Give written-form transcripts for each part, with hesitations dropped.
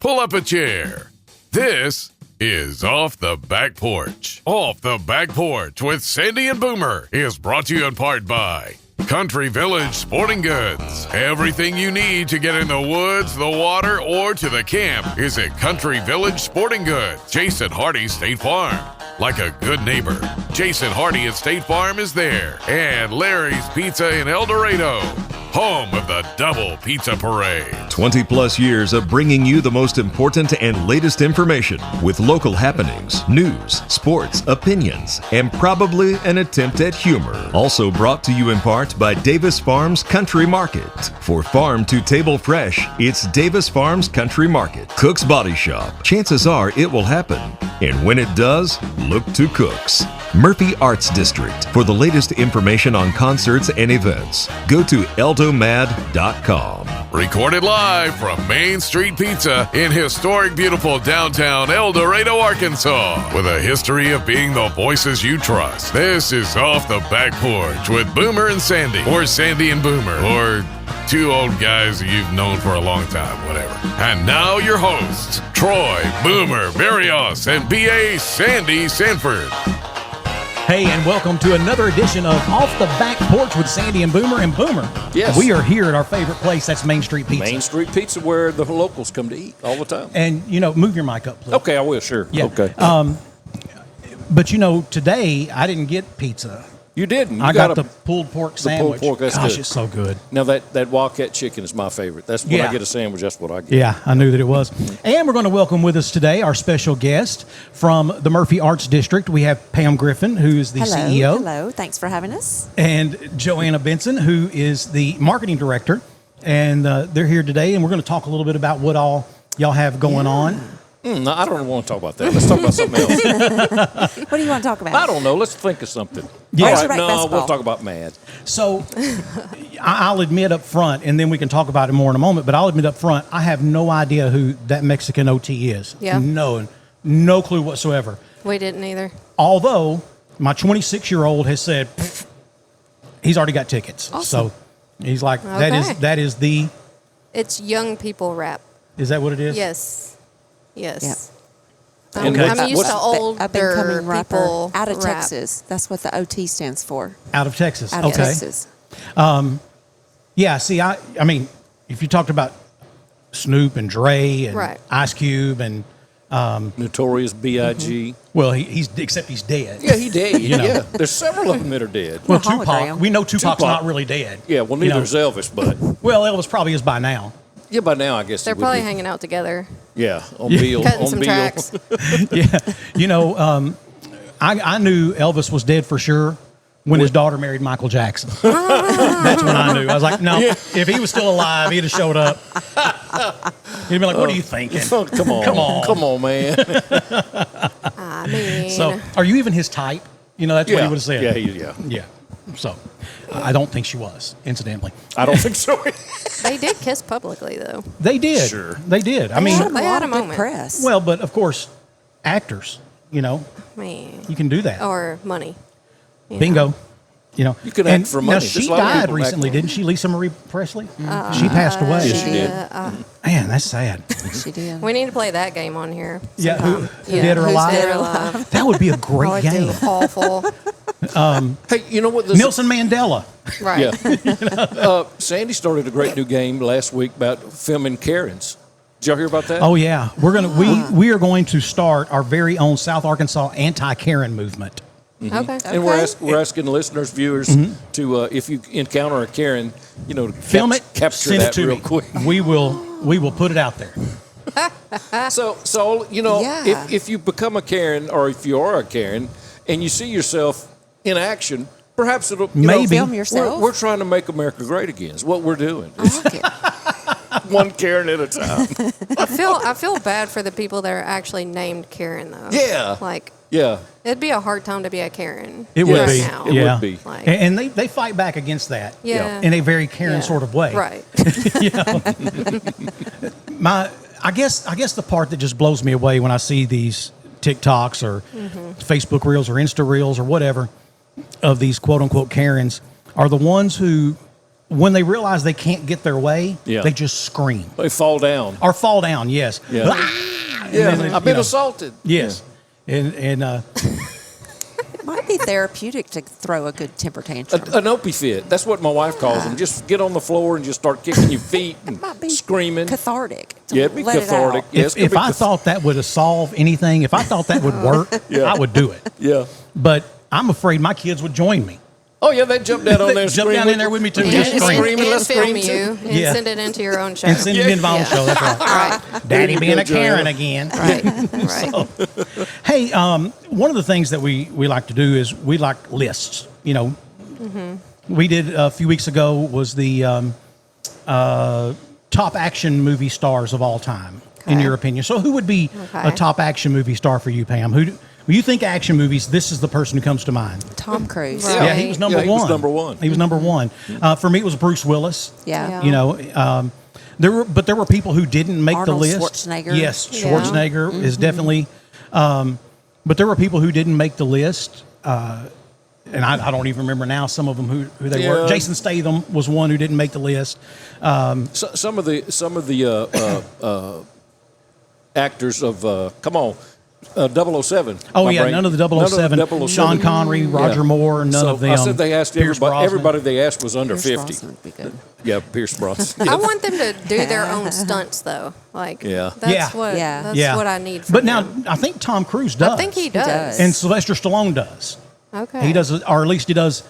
pull up a chair. This is Off the Back Porch. Off the Back Porch with Sandy and Boomer is brought to you in part by Country Village Sporting Goods. Everything you need to get in the woods, the water, or to the camp is at Country Village Sporting Goods. Jason Hardy State Farm. Like a good neighbor, Jason Hardy at State Farm is there. And Larry's Pizza in El Dorado, home of the Double Pizza Parade. 20 plus years of bringing you the most important and latest information with local happenings, news, sports, opinions, and probably an attempt at humor. Also brought to you in part by Davis Farms Country Market. For farm to table fresh, it's Davis Farms Country Market. Cook's Body Shop. Chances are it will happen. And when it does, look to Cook's. Murphy Arts District. For the latest information on concerts and events, go to eldomad.com. Recorded live from Main Street Pizza in historic, beautiful downtown El Dorado, Arkansas. With a history of being the voices you trust. This is Off the Back Porch with Boomer and Sandy. Or Sandy and Boomer. Or two old guys you've known for a long time, whatever. And now your hosts, Troy, Boomer, Barrios, and B.A. Sandy Sanford. Hey, and welcome to another edition of Off the Back Porch with Sandy and Boomer. And Boomer, yes, we are here at our favorite place. That's Main Street Pizza. Main Street Pizza, where the locals come to eat all the time. And, move your mic up, please. Okay, I will, sure. Yeah. Okay. But, today I didn't get pizza. You didn't. You I got the pulled pork sandwich. Pulled pork, that's Gosh, good. it's so good. Now, that Wildcat chicken is my favorite. That's when I get a sandwich, that's what I get. Yeah, I knew that it was. And we're going to welcome with us today our special guest from the Murphy Arts District. We have Pam Griffin, who is the CEO. Hello, thanks for having us. And Joanna Benson, who is the marketing director. And they're here today, and we're going to talk a little bit about what all y'all have going on. No, I don't want to talk about that. Let's talk about something else. What do you want to talk about? I don't know. Let's think of something. Yeah. All Razorback right, no, baseball. we'll talk about Mad. So I'll admit up front, and then we can talk about it more in a moment, but I'll admit up front, I have no idea who that Mexican OT is. Yeah. No clue whatsoever. We didn't either. Although my 26-year-old has said he's already got tickets. Awesome. So he's like, Okay. that is the, It's young people rap. is that what it is? Yes. Yes. And I'm used to older Up and coming rapper people out of rap. Texas. That's what the OT stands for. Out of Texas. Out of Okay. Texas. Yeah, see, I mean, if you talked about Snoop and Dre and Right. Ice Cube and, Notorious B.I.G. well, he's dead. Yeah, he did. You know. Yeah, there's several of them that are dead. Well, The hologram. Tupac, we know Tupac's Tupac. not really dead. Yeah, well, neither is Elvis, but Well, Elvis probably is by now. yeah, by now I guess They're he would probably be. hanging out together, Yeah, on Beale. cutting on some Beale. tracks. Yeah, I knew Elvis was dead for sure when his daughter married Michael Jackson. That's when I knew. I was like, no, if he was still alive, he'd have showed up. He'd be like, what are you thinking? Oh, come on, man. I mean, So, are you even his type? That's what he would have said. Yeah. So, I don't think she was, incidentally. I don't think so. they did kiss publicly, though. They did. Sure. They did. I They mean, had they a had lot a of good moment. press. well, but of course, actors, you Man. can do that. Or money. You know. Bingo. You can and act for now money. she There's a lot of died people recently, act- didn't she? Lisa Marie Presley. She passed away. Yes, she did. Man, that's sad. she did. We need to play that game on here. Yeah, sometime. Dead or Who's Alive? Dead or alive. That would be a great Oh, I do. game. Awful. Hey, you know what? This Nelson Mandela. Right. Yeah. Sandy started a great new game last week about filming Karens. Did y'all hear about that? Oh yeah, we are going to start our very own South Arkansas anti-Karen movement. Okay. And we're asking listeners, viewers, to if you encounter a Karen, to Film it, capture send that it to real me. quick. We will put it out there. So Yeah. if you become a Karen or if you are a Karen and you see yourself in action, perhaps it'll Maybe. Film yourself. We're trying to make America great again. Is what we're doing. I like it. One Karen at a time. I feel bad for the people that are actually named Karen, though. Yeah. Like, Yeah. it'd be a hard time to be a Karen. It would right be. now. It Yeah. would be. Like, And they fight back against that. Yeah. In a very Karen Yeah. sort of way. Right. I guess the part that just blows me away when I see these TikToks or Facebook Reels or Insta Reels or whatever of these quote unquote Karens are the ones who when they realize they can't get their way, Yeah. they just scream They fall down. or fall down. Yes. Yeah. Ah! And Yeah, then they, I've been assaulted. Yes. And Might be therapeutic to throw a good temper tantrum. An opie fit. That's what my wife calls them. Just get on the floor and just start kicking your feet and Might be screaming. cathartic. to Yeah, it'd be let it cathartic. out. Yes, if I thought that would solve anything, if I thought that would work, Yeah. I would do it. Yeah. But I'm afraid my kids would join me. Oh, yeah, they jump down on there and Jump scream down in there with me, too. Yeah, Just and scream. screaming. Let's film scream, you too. and Yeah. send it into your own show. And send it in my own Yeah. show. That's right. Right. Daddy being a Good, Joanna. Karen again. Right. Right. Hey, one of the things that we like to do is we like lists. You know, we did a few weeks ago was the top action movie stars of all time, in Okay. your opinion. So who would be a Okay. top action movie star for you, Pam? When you think action movies, this is the person who comes to mind. Tom Cruise. Right. Yeah, he was number Yeah, he one. was number one. He was number one. For me, it was Bruce Willis. Yeah. Yeah. You know, there were people who didn't make Arnold the list. Schwarzenegger. Yes, Yeah. Schwarzenegger is definitely. But there were people who didn't make the list, and I don't even remember now some of them who they were. Yeah. Jason Statham was one who didn't make the list. So, some of the actors of come on, 007. Oh My yeah, brain. none of the 007. None of the 007. Sean Connery, Roger Yeah. Moore, none So of them. I said they asked Pierce Brosnan. everybody they asked was under Pierce 50. Brosnan would be good. Yeah, Pierce Brosnan. I want them to do their own stunts, though. Like, Yeah. that's Yeah. what Yeah. that's Yeah. what I need. From But now them. I think Tom Cruise does. I think he does. does. and Sylvester Stallone does. Okay. He does, or at least he does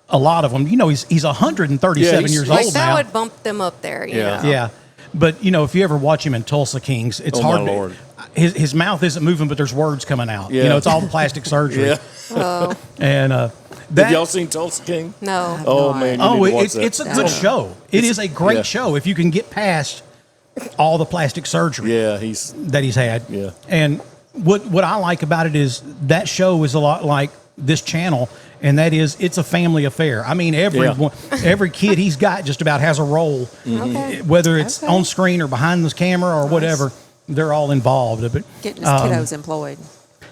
a lot of them. You know, he's 137 Yeah, years Like old that now. would bump them up there. You Yeah. know? Yeah, but you know, if you ever watch him in Tulsa Kings, it's Oh, hard. my to- Lord. His mouth isn't moving, but there's words coming out. Yeah. You know, it's all plastic surgery. Yeah. Oh And Have that, y'all seen Tulsa King? no. Oh No, man, you oh, need to watch it's that. a good show. It is a great yeah. show if you can get past all the plastic surgery Yeah, he's that he's had. Yeah. And what I like about it is that show is a lot like this channel, and that is it's a family affair. I mean, every kid he's got just about has a role, Okay. whether it's Okay. on screen or behind the camera or whatever. They're all involved. But Getting his kiddos employed.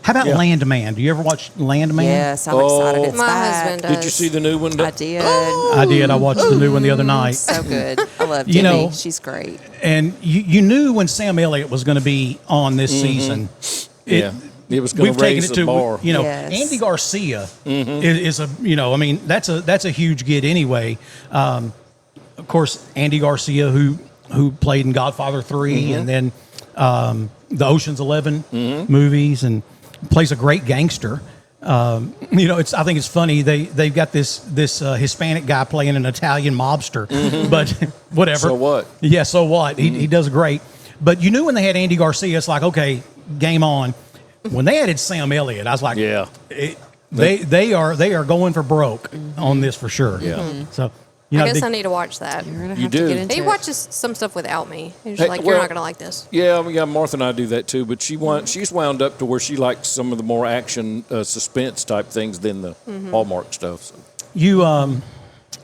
how about Yeah. Landman? Do you ever watch Landman? Yes, I'm Oh. excited. It's My back. husband does. Did you see the new one? I did. I did. I watched the new one the other night. So good. I love You Demi. know- She's great. And you knew when Sam Elliott was going to be on this season. Yeah, it was going We've to taken raise it the to bar. you know Yes. Andy Garcia is a you know I mean that's a huge get anyway. Of course, Andy Garcia who played in Godfather 3 and then the Ocean's 11 movies and plays a great gangster. You know, I think it's funny they've got this Hispanic guy playing an Italian mobster, but whatever. So what? Yeah, so what? He does great. But you knew when they had Andy Garcia, it's like okay, game on. When they added Sam Elliott, I was like, Yeah. they are going for broke on this for sure. Yeah. So you know, I guess they- I need to watch that. You're gonna You have do. to get into He it. watches some stuff without me. He's Hey, like, well- you're not going to like this. Yeah, Martha and I do that too. But she's wound up to where she likes some of the more action, suspense type things than the Hallmark stuff. So. you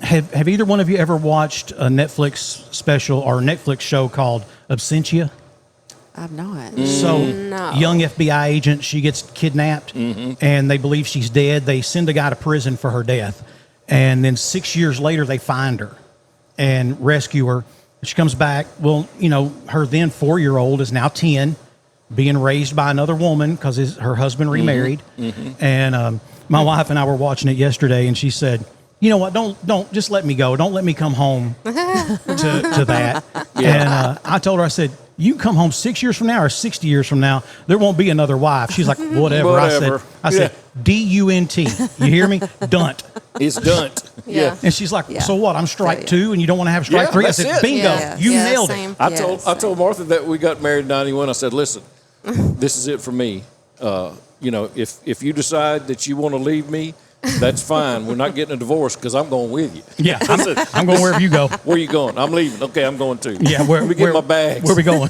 have either one of you ever watched a Netflix special or Netflix show called Absentia? I'm not. So, No. young FBI agent, she gets kidnapped, and they believe she's dead. They send a guy to prison for her death, and then 6 years later, they find her and rescue her. She comes back. Well, you know, her then 4-year-old is now 10, being raised by another woman because her husband remarried. And my wife and I were watching it yesterday, and she said, "You know what? Don't just let me go. Don't let me come home to that." And I told her, I said, "You come home 6 years from now or 60 years from now, there won't be another wife." She's like, "Whatever." Whatever. I said, D-U-N-T. You hear me? Dunt. It's done. Yeah. And she's like, Yeah. "So what? I'm strike Yeah. 2, and you don't want to have strike Yeah, 3?" I that's said, it. "Bingo, Yeah. you Yeah, nailed same. it." I Yeah, told same. Martha that we got married in '91. I said, "Listen, this is it for me. You know, if you decide that you want to leave me, that's fine. We're not getting a divorce because I'm going with you." Yeah, I'm going wherever you go. Where you going? I'm leaving. Okay, I'm going too. Yeah, Let me get my bags. Where we going?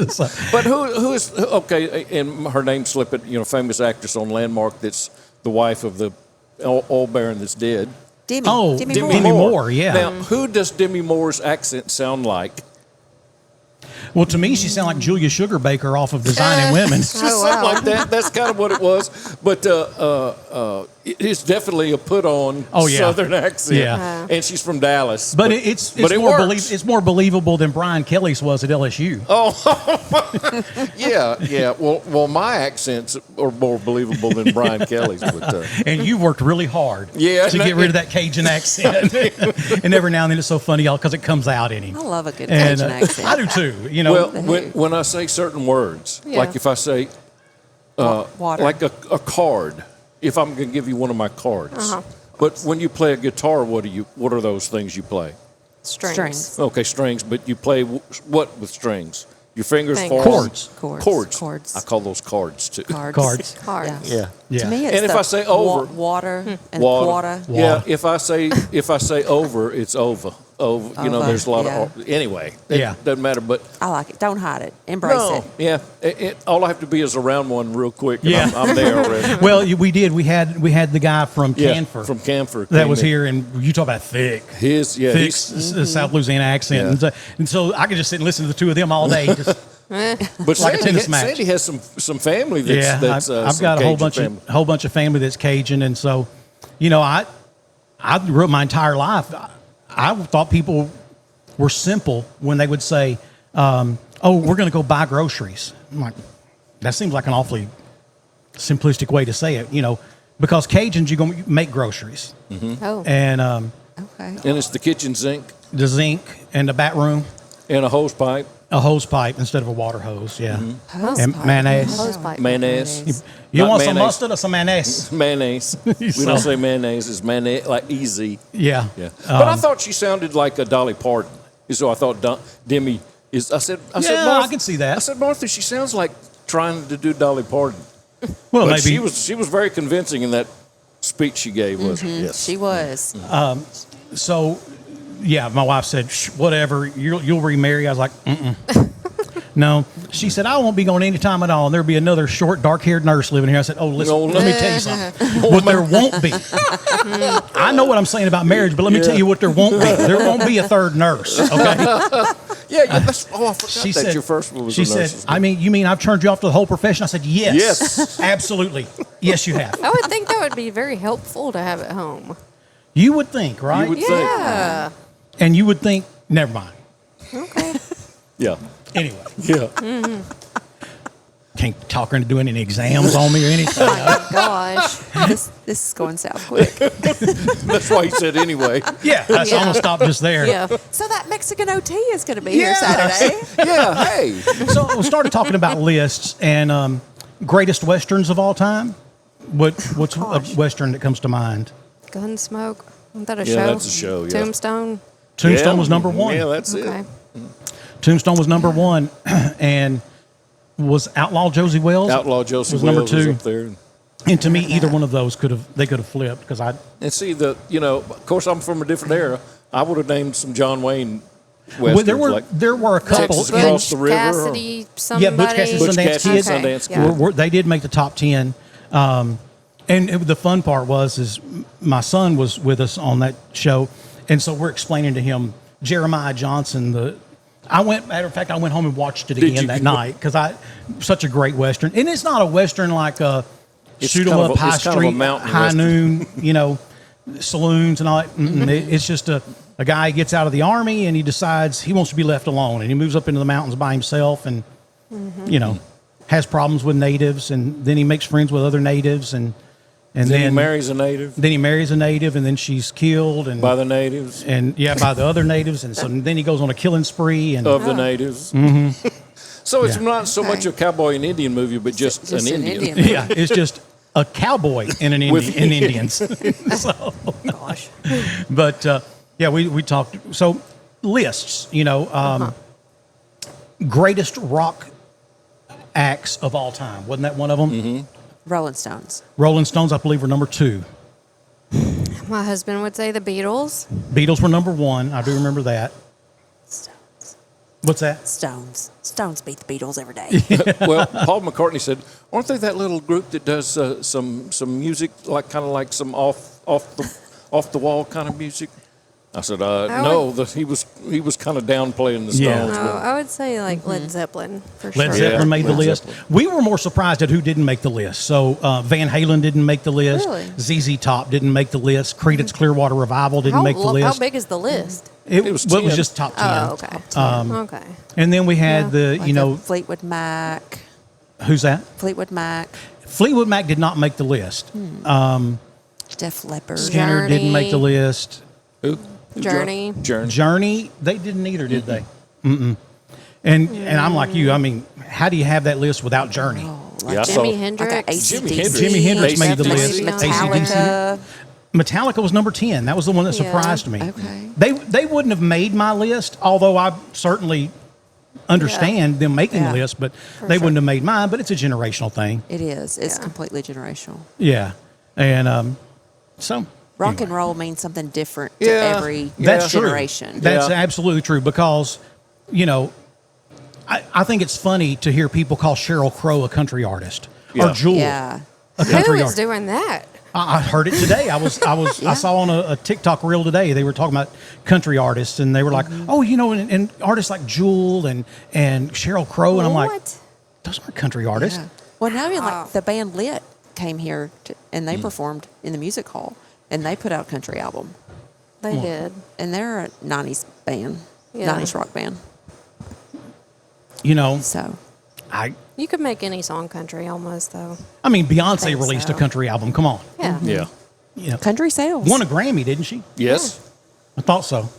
So, But who is okay? And her name's slipping. You know, famous actress on Landmark. That's the wife of the oil baron that's dead. Demi. Oh, Demi Demi Moore. Moore, yeah. Now, who does Demi Moore's accent sound like? Well, to me, she sounded like Julia Sugarbaker off of Designing Women. It's just something like that. That's kind of what it was. But it's definitely a put-on Southern accent. Yeah. And she's from Dallas. But it's it more works. it's more believable than Brian Kelly's was at LSU. Oh, yeah. Well, my accents are more believable than Brian Kelly's. But, And you've worked really hard to get rid of that Cajun accent. And every now and then it's so funny, y'all, because it comes out in him. I love a good And Cajun accent. I do too. You know, well, when I say certain words, like if I say Water. like a card, if I'm going to give you one of my cards. But when you play a guitar, what are those things you play? Strings. Okay, strings. But you play what with strings? Your fingers Fingers. fall. Chords. I call those cards too. Cards. Cards. Yeah. Yeah. To me, it's And if I say over, water and quarter. Yeah. If I say over, it's over. Over. You know, Over, there's a lot yeah. of anyway. Yeah. Doesn't matter. But I like it. Don't hide it. Embrace no, it. yeah. All I have to be is around one real quick. And Yeah. I'm there already. Well, we did. We had the guy from Canfor from Canfor that came was in. here, and you talk about thick He's South Louisiana accent, and so I could just sit and listen to the two of them all day. Just, but like a tennis match. Sandy has some family that's I've some got a Cajun whole bunch of family that's Cajun, and so, you know, I grew up my entire life. I thought people were simple when they would say, "Oh, we're going to go buy groceries." I'm like, that seems like an awfully simplistic way to say it, you know, because Cajuns, you're going to make groceries, Oh. and Okay. and it's the kitchen sink the zinc and the bat room, and a hose pipe, a hose pipe instead of a water hose, yeah, Hose and pipe. mayonnaise. Hose pipe. mayonnaise. You Not want some mayonnaise. mustard or some mayonnaise? Mayonnaise. We So- don't say mayonnaise. It's mayonnaise, like easy. Yeah. Yeah. But I thought she sounded like a Dolly Parton. So I thought Demi is. I said, Yeah, Martha, I can see that. I said, Martha, she sounds like trying to do Dolly Parton. Well, But maybe she was very convincing in that speech she gave. Was yes. She was. so. Yeah, my wife said, "Whatever, you'll remarry." I was like, "Mm-mm." No. She said, "I won't be going any time at all. And there'll be another short, dark-haired nurse living here." I said, "Oh, listen, No, let me tell you something. What there won't be. I know what I'm saying about marriage, but let me tell you what there won't be. There won't be a third nurse, okay?" Yeah. That's, I forgot She that said, your first one was she a said, nurse's. you mean I've turned you off to the whole profession?" I said, "Yes. Yes. Absolutely. Yes, you have." I would think that would be very helpful to have at home. You would think, right? You would think. Yeah. And you would think, never mind. Okay. Yeah. Anyway, Yeah. can't talk her into doing any exams on me or anything. Gosh. this is going south quick. That's why he said anyway. Yeah, that's Yeah. almost stopped just there. Yeah. So that Mexican OT is going to be here Yeah. Saturday. Yeah. Hey. So we started talking about lists and greatest westerns of all time. What's a western that comes to mind? Gunsmoke. Isn't that a Yeah, show? that's a show, yeah. Tombstone. Tombstone Yeah. was number one. Yeah, that's Okay. it. Tombstone was number one, and was Outlaw Josie Wells. Outlaw Josie was number Wells was two. up there. And to me, either one of those could have flipped because I. And see, of course, I'm from a different era. I would have named some John Wayne Well, westerns there were a couple. Texas Across the River, or- Cassidy, somebody. Yeah, Butch Cassidy, Butch Sundance Cassidy, Kid. Sundance Okay, Kid. yeah. They did make the top 10. The fun part is my son was with us on that show, and so we're explaining to him Jeremiah Johnson. Matter of fact, I went home and watched it Did again you? that night because such a great western, and it's not a western like It's shoot 'em kind of up a- high it's kind of a street, mountain high western. noon, saloons and all that. It's just a guy gets out of the army and he decides he wants to be left alone, and he moves up into the mountains by himself, and has problems with natives, and then he makes friends with other natives, and Then he marries a native then he marries a native, and then she's killed, and by the natives by the other natives, and so then he goes on a killing spree, and of the natives. So it's not so much a cowboy and Indian movie, but just an Indian. yeah, it's just a cowboy and an With- in Indians. So, Gosh. but we talked. So lists, greatest rock acts of all time. Wasn't that one of them? Mm-hmm. Rolling Stones. Rolling Stones, I believe, were number 2. My husband would say the Beatles. Beatles were number 1. I do remember that. Stones. What's that? Stones. Stones beat the Beatles every day. Well, Paul McCartney said, "Aren't they that little group that does some music like kind of like some off the wall kind of music?" I said, no, he was kind of downplaying the Stones. Yeah. No, but- I would say like Mm-hmm. Led Zeppelin for sure. Led Zeppelin made the Led list. Zeppelin. We were more surprised at who didn't make the list. So Van Halen didn't make the list. Really? ZZ Top didn't make the list. Creedence Clearwater Revival didn't make the How list. big is the list? It was was 10. just top 10. Oh, okay. Okay. And then we had the, Like you know, the Fleetwood Mac. who's that? Fleetwood Mac. Fleetwood Mac did not make the list. Def Leppard. Skinner didn't make the list. Who? Journey. Journey, they didn't either, did they? Mm-mm. And I'm like you. I mean, how do you have that list without Journey? Yeah, I saw- Jimi Like Hendrix. Jimi Hendrix. Jimi Hendrix made the list. Metallica. Metallica was number 10. That was the one that Yeah. surprised me. Okay. They wouldn't have made my list, although I certainly understand them making Yeah. the list, but they sure. wouldn't have made mine. But it's a generational thing. It is. It's Yeah. completely generational. Yeah. And so Rock and roll means something different to Yeah. every That's true. generation. That's Yeah. absolutely true because, you know, I think it's funny to hear people call Sheryl Crow a country artist or Yeah. Jewel Yeah. a Who country is artist. doing that? I heard it today. I saw on a TikTok reel today. They were talking about country artists, and they were like, "Oh, you know, and artists like Jewel and Sheryl Crow," and I'm like, What? "Those aren't country artists." Yeah. Well, now Wow. like the band Lit came here and they performed in the music hall and they put out a country album. They did. And they're a 90s band, Yeah. 90s rock band. You know, So, You could make any song country almost, though. I mean, Beyonce Think released so. a country album. Come on, Yeah. Yeah. you know, country sales. won a Grammy, didn't she? Yes. I thought so.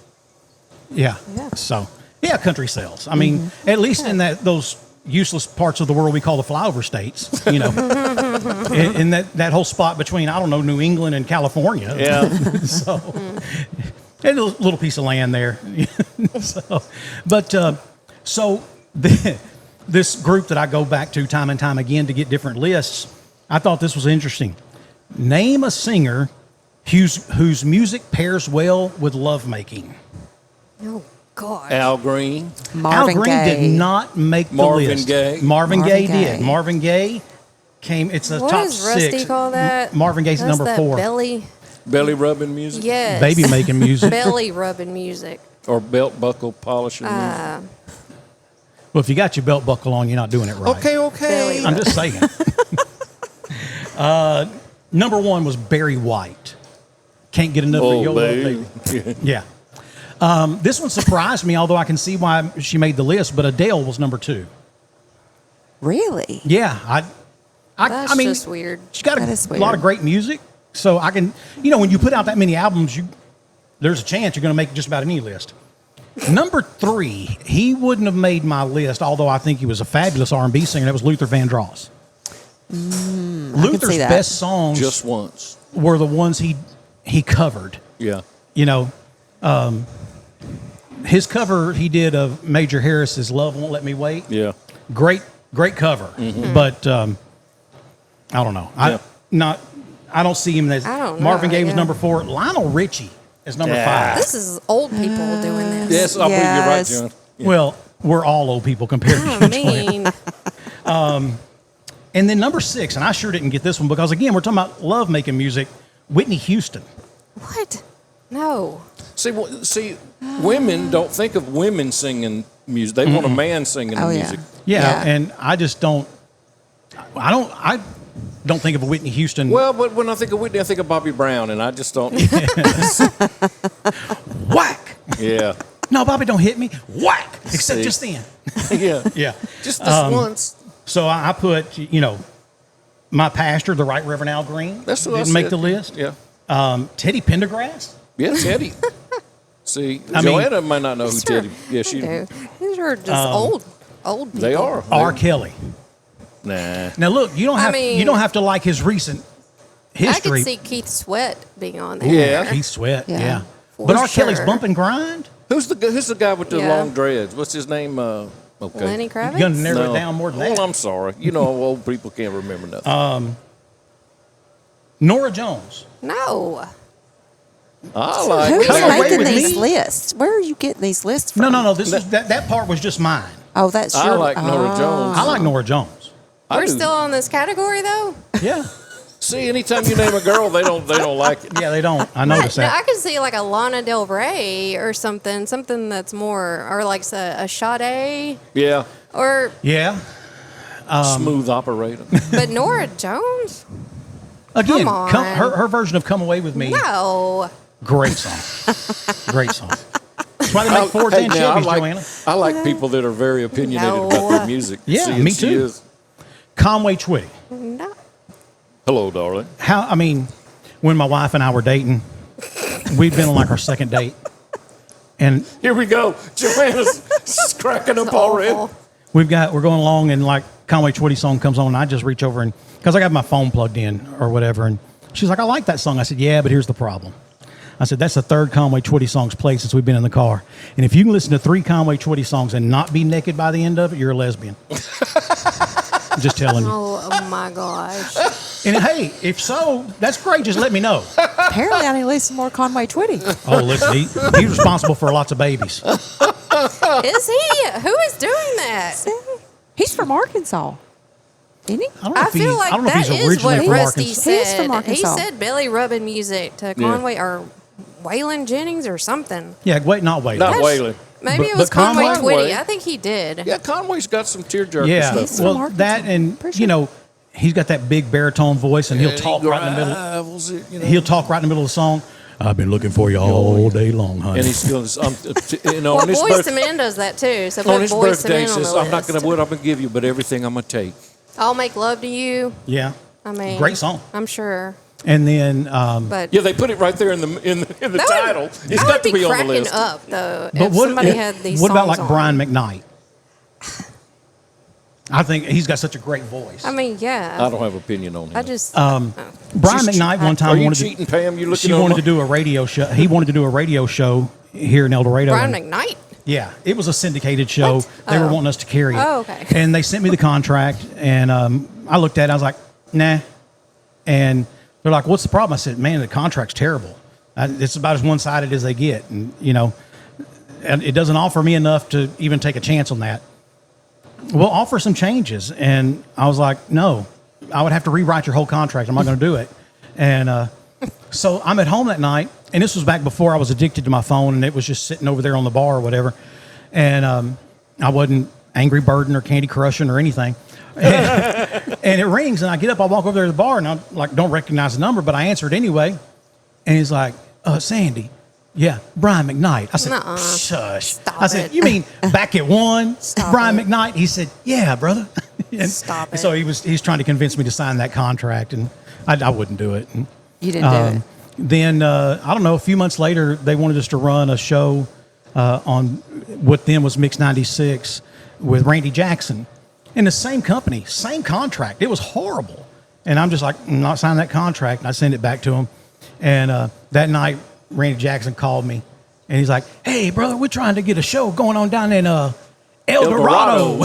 Yeah. Yeah. So yeah, country sales. I mean, at least in those useless parts of the world we call the flyover states, you know, in that whole spot between, I don't know, New England and California. Yeah. So, and a little piece of land there. So, but so this group that I go back to time and time again to get different lists, I thought this was interesting. Name a singer whose music pairs well with lovemaking. Oh, gosh. Al Green. Marvin Al Green Gaye. did not make the Marvin list. Gaye. Marvin Marvin Gaye did. Gaye. Marvin Gaye came. It's a What top does Rusty 6. call that? Marvin Gaye's That's number that 4. Belly rubbing music. Yes. Baby making music. Belly rubbing music. Or belt buckle polishing music. Well, if you got your belt buckle on, you're not doing it right. Okay. Belly I'm just saying. Number 1 was Barry White. Can't get enough of Oh, your baby. love, baby. Yeah. This one surprised me, although I can see why she made the list. But Adele was number 2. Really? Yeah, That's I mean, just weird. she's got That is a lot weird. of great music, so I can, you know, when you put out that many albums, there's a chance you're going to make just about any list. Number 3, he wouldn't have made my list, although I think he was a fabulous R&B singer. That was Luther Vandross. Luther's see that. best songs Just once. were the ones he covered. Yeah. You know, his cover he did of Major Harris's "Love Won't Let Me Wait." Yeah. Great cover, but I don't know. I don't see him as I don't know, Marvin Gaye was yeah. number 4. Lionel Richie is number Yeah. 5. This is old people doing this. Yes, I believe you're right, Yes. John. Well, we're all old people compared to I you, Joanna. mean, And then number 6, and I sure didn't get this one because again we're talking about love making music. Whitney Houston. what? No. See, women don't think of women singing music. They want a man singing the Oh, yeah. music. Yeah, Yeah. and I just don't. I don't think of a Whitney Houston. Well, but when I think of Whitney, I think of Bobby Brown, and I just don't. whack. Yeah. No, Bobby, don't hit me. Whack. Except See. just then. Yeah. Yeah. Just this once. So I put, you know, my pastor, the Right Reverend Al Green, That's what I didn't make said. the list. Yeah. Teddy Pendergrass. Yeah, Teddy. See, I mean- Joanna might not know who Sure. Teddy. Yeah, she. Okay. These are just old people. They are. R. Kelly. Nah. Now look, you don't I have mean- you don't have to like his recent I history. could see Keith Sweat being on there. Yeah. Keith Sweat, Yeah. yeah. For But R. Kelly's sure. bump and grind. Who's the guy with the Yeah. long dreads? What's his name? Okay. Lenny Kravitz? You're gonna narrow it down more than Well, that. I'm sorry. You know, old people can't remember nothing. Nora Jones. No. I like Who's Come away making with these me. lists? Where are you getting these lists from? No. This was that part was just mine. Oh, that's your. I like Nora Jones. I like Nora Jones. I We're do. still on this category, though? Yeah. See, anytime you name a girl, they don't like it. Yeah, they don't. I noticed No, I that. could see like a Lana Del Rey or something that's more, or like a Sade, Yeah, or Yeah. smooth operator. but Nora Jones? Again, Come on. her version of "Come Away with Me." No. Great song. Great song. That's why they make Fords and now, Chevys, Joanna. I like people that are very opinionated No. about their music. Yeah, Seeing me she too. is. Conway Twitty. No. Hello, darling. When my wife and I were dating, we'd been on like our second date, and Here we go. Joanna's cracking up already. Awful. we're going along, and like Conway Twitty song comes on, and I just reach over and because I got my phone plugged in or whatever, and she's like, "I like that song." I said, "Yeah, but here's the problem." I said, "That's the third Conway Twitty song's played since we've been in the car, and if you can listen to 3 Conway Twitty songs and not be naked by the end of it, you're a lesbian." I'm just telling you. Oh my gosh. And hey, if so, that's great. Just let me know. Apparently, I need to listen more Conway Twitty. Oh, listen, he's responsible for lots of babies. Is he? Who is doing that? He's from Arkansas, isn't he? I don't know I if he- feel like I don't know if that he's is originally what from Rusty Arkansas. He is said. from Arkansas. He said belly rubbing music to Conway or Waylon Jennings or something. Yeah, wait, not wait. Not Waylon. Maybe But- it was but Conway- Conway Twitty. Conway- I think he did. Yeah, Conway's got some tearjerker Yeah, stuff. He's from well, Arkansas. that and Pretty you sure. know, he's got that big baritone voice, and he'll And talk he right in the middle. gravels it, you know. He'll talk right in the middle of the song. I've been looking for you all day long, honey. And he's still, Well, on his Boyz birthday, II Men does that too. So on put his Boyz II birthday, Men he on says, the "I'm not list. what I'm gonna give you, but everything I'm gonna take." I'll make love to you. Yeah, I mean, great song. I'm sure, And then, but Yeah, they put it right there in the that title. would, It's I got would to be on the cracking list. up though but if somebody had these. what about like songs on. Brian McKnight? I think he's got such a great voice. I mean, yeah. I don't have opinion on him. I just Brian McKnight one Are time you wanted cheating, to. Pam? You looking? She on wanted my- to do a radio show. He wanted to do a radio show here in El Dorado. Brian and- McKnight. Yeah, it was a syndicated show. What? They were Oh. wanting us to carry it. Oh, okay. And they sent me the contract, and I looked at it. I was like, nah. And they're like, what's the problem? I said, man, the contract's terrible. It's about as one-sided as they get. And, you know, and it doesn't offer me enough to even take a chance on that. We'll offer some changes. And I was like, no, I would have to rewrite your whole contract. I'm not going to do it. And so I'm at home that night, and this was back before I was addicted to my phone, and it was just sitting over there on the bar or whatever. And I wasn't Angry Birding or Candy Crushing or anything. And it rings, and I get up, I walk over there to the bar, and I like don't recognize the number, but I answer it anyway. And he's like, Sandy, yeah, Brian McKnight. I said, Nuh-uh. shush. Stop I said, it. you mean back at 1, Stop Brian it. McKnight? He said, yeah, brother. And Stop So it. he's trying to convince me to sign that contract, and I wouldn't do it. And, You didn't do it. then I don't know. A few months later, they wanted us to run a show on what then was Mix 96 with Randy Jackson, in the same company, same contract. It was horrible, and I'm just like, I'm not signing that contract. And I send it back to him, and that night, Randy Jackson called me, and he's like, "Hey, brother, we're trying to get a show going on down in El Dorado."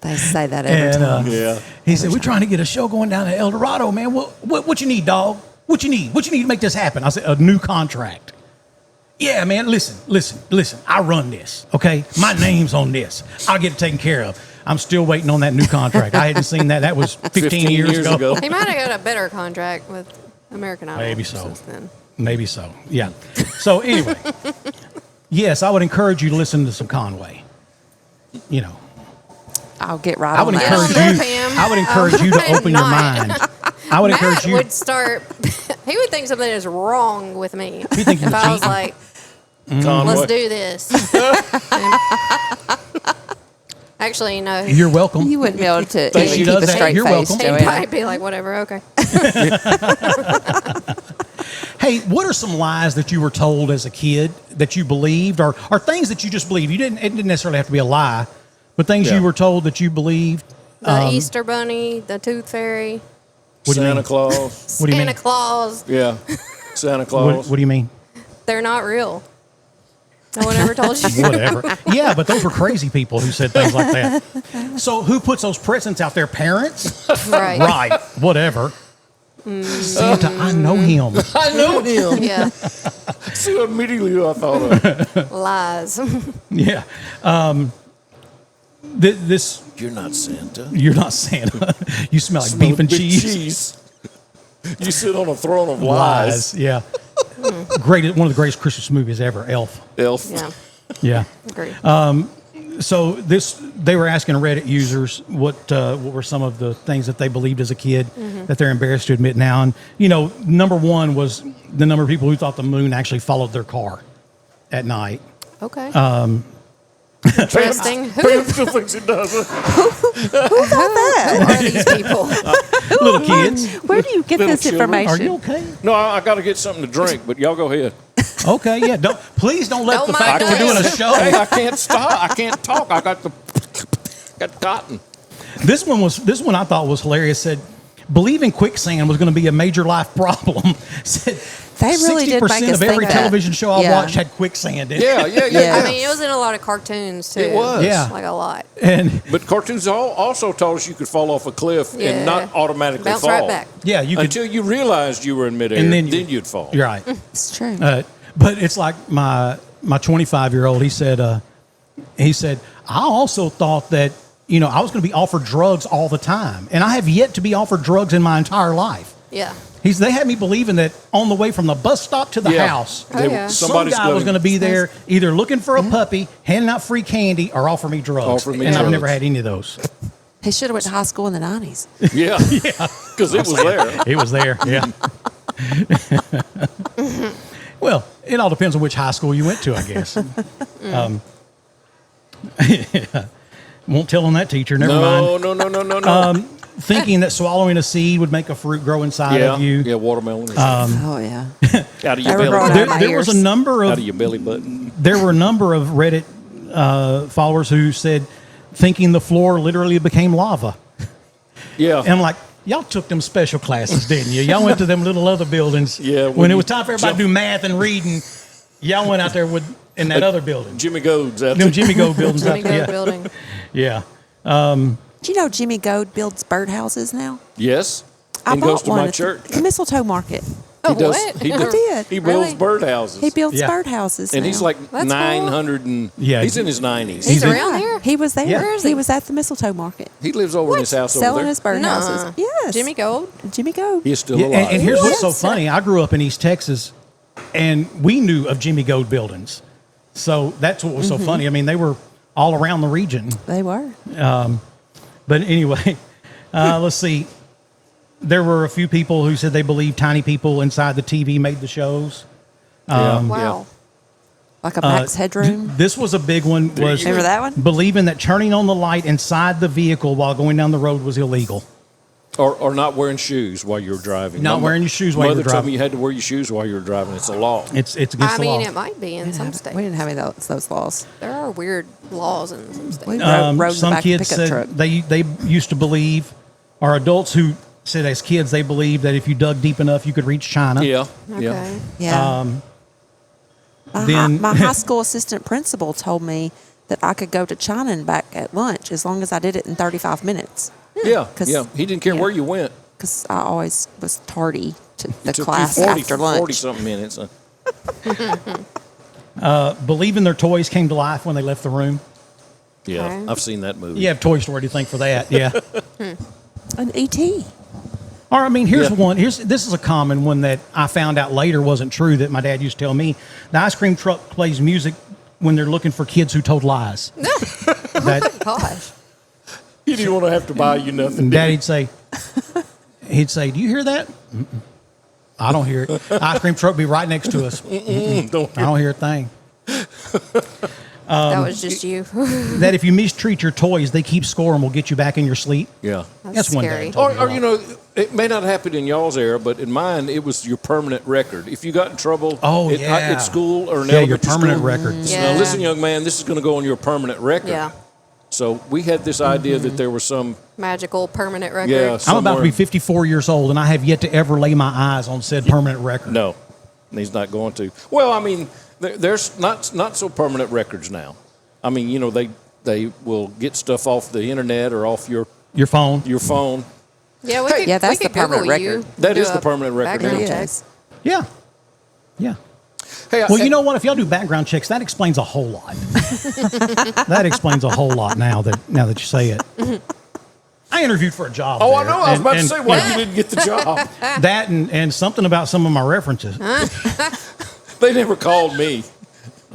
They say that every And time. Yeah. he said, "We're trying to get a show going down to El Dorado, man. What you need, dog? What you need? What you need to make this happen?" I said, "A new contract." Yeah, man. Listen. I run this. Okay, my name's on this. I'll get it taken care of. I'm still waiting on that new contract. I hadn't seen that. That was 15 years ago. He might have got a better contract with American Idol. Maybe so. Since then. Maybe so. Yeah. So anyway, yes, I would encourage you to listen to some Conway. You know, I'll get right I on would that. encourage Yeah, you. Pam. I would encourage you to I'm open your not. mind. I would Matt encourage you. would start. He would think something is wrong with me He think if you're I was cheating. like, Conway. "Let's do this." Actually, no. You're welcome. You wouldn't be able to Think she even does keep a that? straight You're face, welcome. He Joanna. might be like, "Whatever, okay." Hey, what are some lies that you were told as a kid that you believed, or things that you just believed? It didn't necessarily have to be a lie, but things Yeah. you were told that you believed. The Easter Bunny, the Tooth Fairy, What do you Santa mean? Claus. What do you Santa mean? Claus. Yeah. Santa Claus. What do you mean? They're not real. No one ever told you. Whatever. Yeah, but those were crazy people who said things like that. So who puts those presents out there? Parents? Right. Right. Whatever. Santa, I know him. I know him. Yeah. See immediately who I thought of. Lies. Yeah. This You're not Santa. you're not Santa. You smell like Smell beef and big cheese. You sit on a throne of lies. Yeah. One of the greatest Christmas movies ever, Elf. Elf. Yeah. Yeah. Agree. So they were asking Reddit users what were some of the things that they believed as a kid that they're embarrassed to admit now. And, number one was the number of people who thought the moon actually followed their car at night. Okay. Interesting. Pam still thinks it does. Who are these people? Little kids. Where do you get Little this children. Are information? you okay? No, I got to get something to drink, but y'all go ahead. Okay, yeah. Please don't let Don't the mind fact that we're doing a us. show. Hey, I can't stop. I can't talk. I got cotton. This one I thought was hilarious. Said believing quicksand was going to be a major life problem. Said They really did make 60% us of every think that. television show I Yeah. watched had quicksand in it. Yeah. Yeah. I mean, it was in a lot of cartoons too. It was. Yeah. Like a lot. And But cartoons also taught us you could fall off a cliff Yeah. and not automatically Bounce fall. right back. yeah, you could. Until you realized you were in midair, And then, then you'd fall. You're right. It's true. But it's like my 25-year-old. He said I also thought that I was going to be offered drugs all the time, and I have yet to be offered drugs in my entire life. Yeah. They had me believing that on the way from the bus stop to the Yeah. house, Oh, yeah. some Somebody's guy was going to be there either looking for a puppy, handing out free candy, or offer me drugs. Offer me and I've drugs. never had any of those. He should have went to high school in the 90s. Yeah. Because it was there. It was there, yeah. Well, it all depends on which high school you went to, I guess. Won't tell on that teacher. Never mind. No. Thinking that swallowing a seed would make a fruit grow inside of you. Yeah, watermelon. Oh, yeah. Out of They your were growing belly. out of my There was a ears. number Out of of your belly button. there were a number of Reddit followers who said thinking the floor literally became lava. Yeah. And I'm like, y'all took them special classes, didn't you? Y'all went to them little other buildings. Yeah, When when it you was time for everybody to do math and reading, y'all went out there in that other building. Jimmy Goads out Them there. Jimmy Go buildings Jimmy out there. Goat building. Yeah. Do you know Jimmy Goad builds birdhouses now? Yes. I And goes bought to one my at church. the Mistletoe Market. Oh, He does. what? He I does. did. He builds Really? birdhouses. He builds Yeah. birdhouses And now. he's like That's cool. 900 and Yeah. he's in his 90s. He's in- around here? He was there. Yeah. Where is he he? was at the Mistletoe Market He lives over in his house over selling there. his birdhouses. Nuh-uh. Yes. Jimmy Gold? Jimmy Goad. He is still Yeah, alive. and here's what's so Yes. funny. I grew up in East Texas, and we knew of Jimmy Goad buildings. So that's what was so funny. I mean, they were all around the region. They were. But anyway, let's see. There were a few people who said they believed tiny people inside the TV made the shows. Yeah. Wow. Like a Max Headroom. This was a big one. Was Remember that one? believing that turning on the light inside the vehicle while going down the road was illegal. Or not wearing shoes while you're driving. Not wearing your shoes while you're Mother told driving. me you had to wear your shoes while you were driving. It's a law. It's against I the mean, law. it might be in some states. We didn't have any of those laws. There are weird laws in some states. We rode in the Some back of kids the pickup said truck. they used to believe, or adults who said as kids they believed that if you dug deep enough you could reach China. Yeah. Okay. Yeah. Yeah. then- my high school assistant principal told me that I could go to China and back at lunch as long as I did it in 35 minutes. Yeah. 'Cause- Yeah. He didn't care yeah. where you went. Because I always was tardy to the It took class you 40, after lunch. 40-something minutes. Believing their toys came to life when they left the room. Yeah. Okay. I've seen that movie. You have Toy Story to thank for that. Yeah. An E.T. Or I mean, here's Yeah. one. This is a common one that I found out later wasn't true that my dad used to tell me. The ice cream truck plays music when they're looking for kids who told lies. that Gosh. He didn't want to have to buy you nothing. Daddy'd say, "Do you hear that? Mm-mm. I don't hear it. Ice cream truck be right next to us. Don't I don't hear a thing." That was just you. That if you mistreat your toys, they keep score and will get you back in your sleep. Yeah. That's one scary. dad told me Or about. you know, it may not happen in y'all's era, but in mine, it was your permanent record. If you got in trouble at school or in your elementary permanent school, record. Yeah. Now, listen, young man, this is going to go on your permanent record. Yeah. So we had this idea that there was some, Magical permanent record. yeah, I'm about to be somewhere- 54 years old, and I have yet to ever lay my eyes on said permanent record. No, he's not going to. Well, I mean, there's not so permanent records now. I mean, you know, they will get stuff off the internet or off your Your phone. phone. Yeah, we could, Yeah, that's we could the permanent Google you, record. That do is the a permanent record background now. It check. is. Yeah. Yeah. Hey, Well, you know what? If y'all do background checks, that explains a whole lot. That explains a whole lot now that you say it. I interviewed for a job. Oh, I there, know. I was about to and, say, why you didn't get the job? that and something about some of my references. They never called me.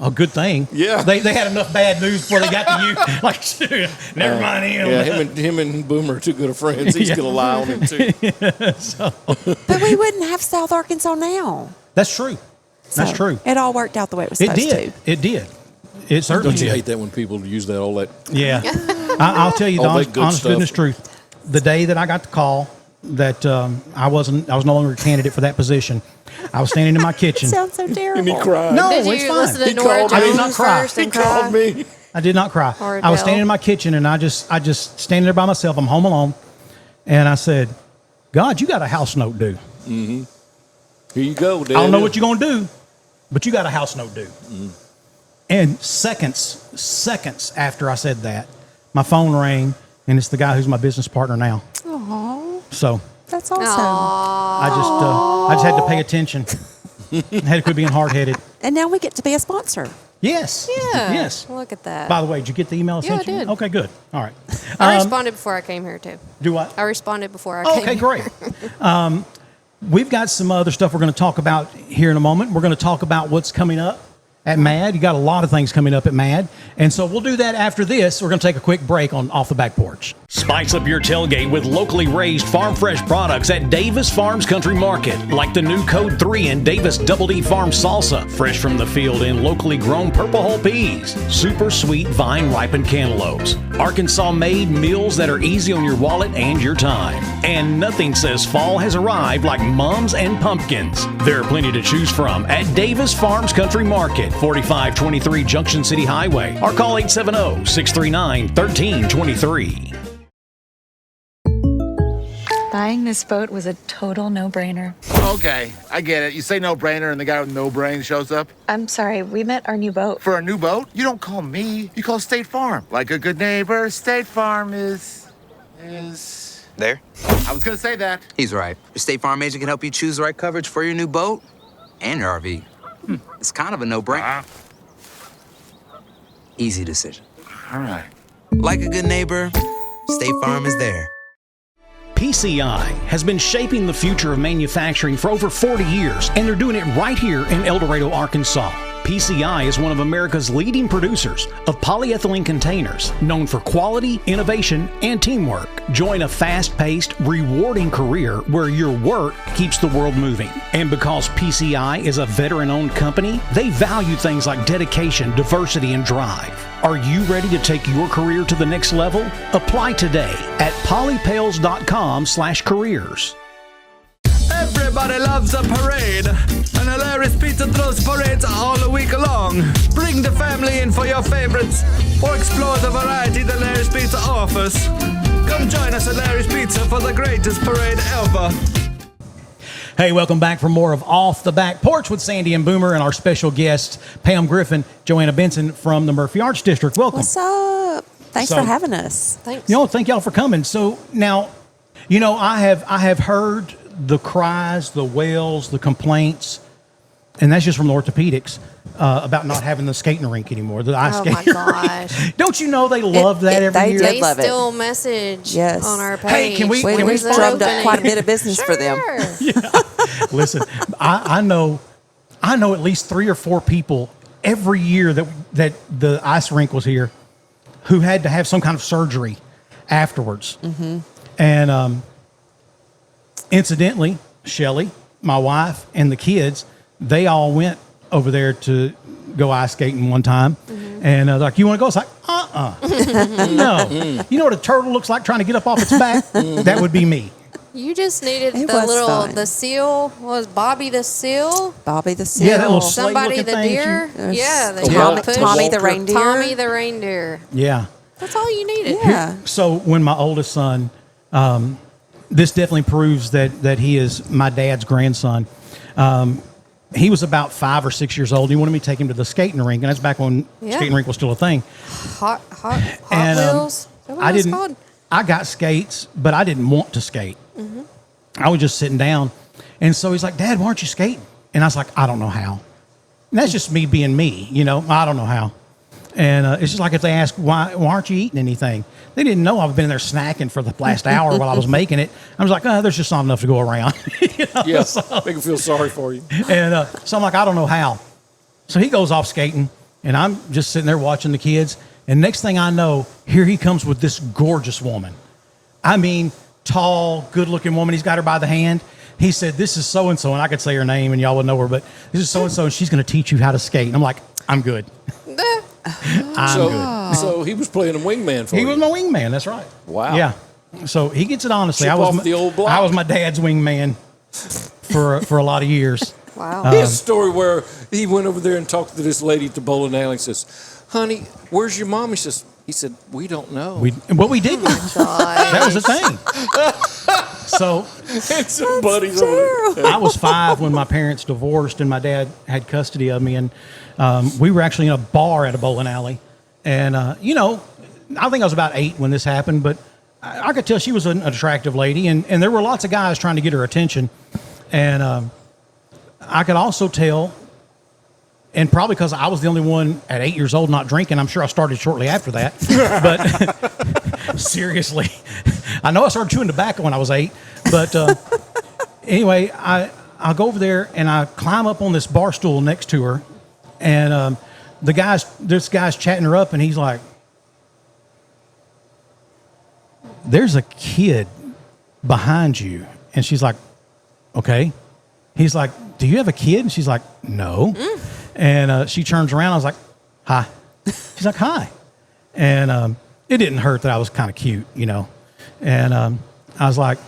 A good thing. Yeah. They had enough bad news before they got to you. Like, shoot, never mind him. Yeah, him and Boomer are too good of friends. He's going to lie on him, too. But we wouldn't have South Arkansas now. That's true. That's So true. It all worked out the way it was It supposed did. to. It did. It certainly Don't you did. hate that when people use that, all that? Yeah. I'll tell you the All that honest, good honest stuff. goodness truth. The day that I got the call that I was no longer a candidate for that position, I was standing in my It kitchen. sounds so terrible. And he cried. No, Did it's you fine. listen to He Nora called me. I did not Jones cry. first He and called cry? me. I did not cry. Or I was Adele. standing in my kitchen and I just standing there by myself. I'm home alone, and I said, "God, you got a house note due. Here you go, Dad. I don't know what you're gonna do, but you got a house note due." And seconds after I said that, my phone rang, and it's the guy who's my business partner now. Aw, So that's awesome. I just had to pay attention. I had to quit being hard headed. And now we get to be a sponsor. Yes. Yeah. Yes. Look at that. By the way, did you get the email I Yeah, sent I you? did. Okay, good. All right. I responded before I came here, too. Do what? I responded before I came Okay, here. great. We've got some other stuff we're going to talk about here in a moment. We're going to talk about what's coming up at MAD. You got a lot of things coming up at MAD. And so we'll do that after this. We're going to take a quick break on Off the Back Porch. Spice up your tailgate with locally raised farm fresh products at Davis Farms Country Market, like the new Code 3 and Davis Double D Farm Salsa, fresh from the field in locally grown purple hull peas, super sweet vine ripened cantaloupes, Arkansas made meals that are easy on your wallet and your time. And nothing says fall has arrived like mums and pumpkins. There are plenty to choose from at Davis Farms Country Market, 4523 Junction City Highway, or call 870-639-1323. Buying this boat was a total no-brainer. Okay, I get it. You say no brainer and the guy with no brain shows up. I'm sorry, we met our new boat. For a new boat, you don't call me. You call State Farm. Like a good neighbor, State Farm is... There? I was gonna say that. He's right. Your State Farm agent can help you choose the right coverage for your new boat and your RV. It's kind of a no-brainer. Easy decision. All right. Like a good neighbor, State Farm is there. PCI has been shaping the future of manufacturing for over 40 years, and they're doing it right here in El Dorado, Arkansas. PCI is one of America's leading producers of polyethylene containers, known for quality, innovation, and teamwork. Join a fast-paced, rewarding career where your work keeps the world moving. And because PCI is a veteran-owned company, they value things like dedication, diversity, and drive. Are you ready to take your career to the next level? Apply today at polypails.com/careers. Everybody loves a parade, and Hilarious Pizza throws parades all week long. Bring the family in for your favorites, or explore the variety that Hilarious Pizza offers. Come join us at Hilarious Pizza for the greatest parade ever. Hey, welcome back for more of Off the Back Porch with Sandy and Boomer and our special guests, Pam Griffin, Joanna Benson from the Murphy Arts District. Welcome. What's up? Thanks So- for having us. Thanks. Thank y'all for coming. So now, I have heard the cries, the wails, the complaints, and that's just from the orthopedics about not having the skating rink anymore. The ice Oh, skating my gosh. rink. Don't you know they love that every they year? did. They love it. still message Yes. on our page. Hey, can we We When's it drummed up opening? quite a bit of business for them. Sure. Listen, I know at least 3 or 4 people every year that the ice rink was here who had to have some kind of surgery afterwards. Mm-hmm. And incidentally, Shelly, my wife, and the kids, they all went over there to go ice skating one time. Mm-hmm. And I was like, you want to go? It's like, no. You know what a turtle looks like trying to get up off its back? That would be me. You just needed It was fun. the seal. Was Bobby the seal? Bobby the Seal. Yeah, that little slate Somebody looking the thing that deer? There's Yeah, the Tommy, push. Tommy the Walker. reindeer. Tommy the reindeer. Yeah. That's all you needed. Yeah. So when my oldest son, this definitely proves that he is my dad's grandson. He was about 5 or 6 years old. He wanted me to take him to the skating rink, and that's back when skating rink was still a thing. Hot And, Wheels. Is that what I it's didn't. called? I got skates, but I didn't want to skate. Mm-hmm. I was just sitting down, and so he's like, "Dad, why aren't you skating?" And I was like, "I don't know how." And that's just me being me, I don't know how. And it's just like if they ask, why aren't you eating anything? They didn't know I've been there snacking for the last hour while I was making it. I was like, there's just not enough to go around. Yeah, so, make them feel sorry for you. And so I'm like, I don't know how. So he goes off skating, and I'm just sitting there watching the kids. And next thing I know, here he comes with this gorgeous woman. I mean, tall, good-looking woman. He's got her by the hand. He said, this is so-and-so, and I could say her name, and y'all would know her, but this is so-and-so, and she's going to teach you how to skate. And I'm like, I'm good. I'm good. So he was playing a wingman for you? He was my wingman, that's right. Wow. Yeah. So he gets it honestly. Chip I was off the old block. I was my dad's wingman for a lot of years. Wow. He has a story where he went over there and talked to this lady at the bowling alley and says, honey, where's your mom? He said, we don't know. We didn't. That was the thing. So and some buddies over there. I was 5 when my parents divorced and my dad had custody of me. And we were actually in a bar at a bowling alley. And, I think I was about 8 when this happened, but I could tell she was an attractive lady. And there were lots of guys trying to get her attention. And I could also tell, and probably because I was the only one at 8 years old not drinking, I'm sure I started shortly after that. But seriously, I know I started chewing tobacco when I was 8. But anyway, I go over there and I climb up on this bar stool next to her. And this guy's chatting her up, and he's like, there's a kid behind you. And she's like, okay. He's like, do you have a kid? And she's like, no. And she turns around. I was like, hi. She's like, hi. And it didn't hurt that I was kind of cute, And I was like,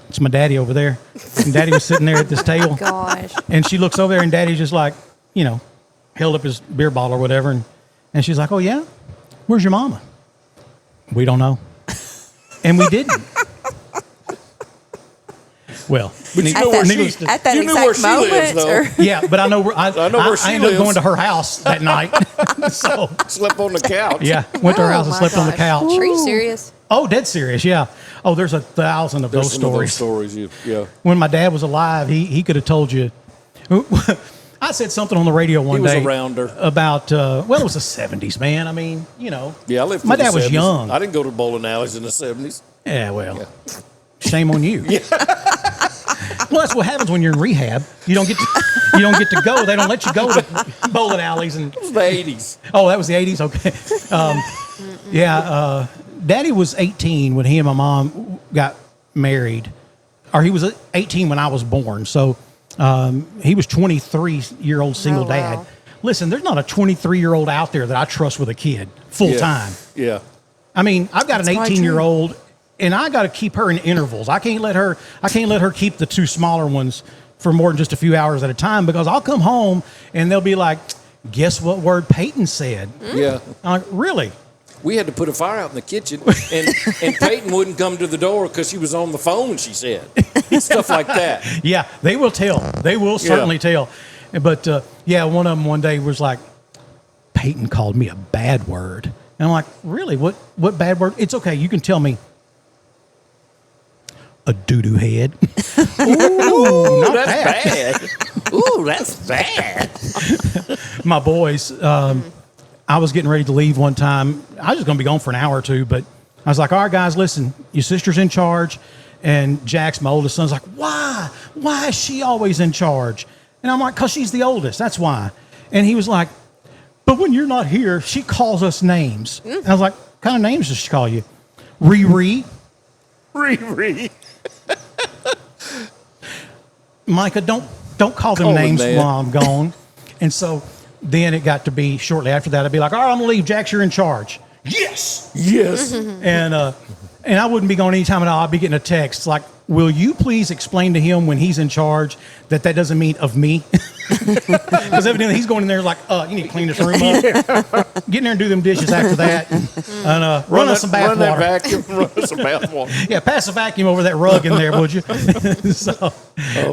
it's my daddy over there. And Daddy was sitting there at this table. Oh, gosh. And she looks over there, and Daddy just like, held up his beer bottle or whatever. And she's like, oh, yeah? Where's your mama? We don't know. And we didn't. Well, but at that exact moment, yeah, but I know where I ended up going to her house that night. So slept on the couch. Yeah, went to her house and slept on the couch. Are you serious? Oh, dead serious. Yeah. Oh, there's 1,000 of those stories. Yeah. When my dad was alive, he could have told you. I said something on the radio one day. He was a rounder. About it was the 70s, man. I mean, Yeah, I lived. My dad was 70s. young. I didn't go to bowling alleys in the 70s. Yeah, well, shame on you. Yeah. Well, that's what happens when you're in rehab. You don't get to go. They don't let you go to bowling alleys. And it was the 80s. Oh, that was the 80s. Okay. Daddy was 18 when he and my mom got married, or he was 18 when I was born. So he was 23-year-old single dad. Listen, there's not a 23-year-old out there that I trust with a kid full time. Yeah. I mean, I've got an 18-year-old. And I got to keep her in intervals. I can't let her keep the 2 smaller ones for more than just a few hours at a time, because I'll come home and they'll be like, guess what word Peyton said? Yeah. I'm like, really? We had to put a fire out in the kitchen, and Peyton wouldn't come to the door because she was on the phone, she said. Stuff like that. Yeah, they will tell. They will certainly tell. But, one of them one day was like, Peyton called me a bad word. And I'm like, really? What bad word? It's okay. You can tell me. A doo-doo head. Ooh, that's bad. Ooh, that's bad. My boys, I was getting ready to leave one time. I was just going to be gone for an hour or two, but I was like, all right, guys, listen, your sister's in charge. And Jack's, my oldest son's like, why? Why is she always in charge? And I'm like, because she's the oldest. That's why. And he was like, but when you're not here, she calls us names. And I was like, what kind of names does she call you? Riri. Riri. Micah, don't call them names while I'm gone. And so then it got to be shortly after that, I'd be like, all right, I'm going to leave. Jax, you're in charge. Yes. Yes. And I wouldn't be going anytime at all. I'd be getting a text like, will you please explain to him when he's in charge that doesn't mean of me? Because evidently he's going in there like, you need to clean this room up. Get in there and do them dishes after that. And run us some bath water. Run that vacuum, run us some bath water. Yeah, pass the vacuum over that rug in there, would you?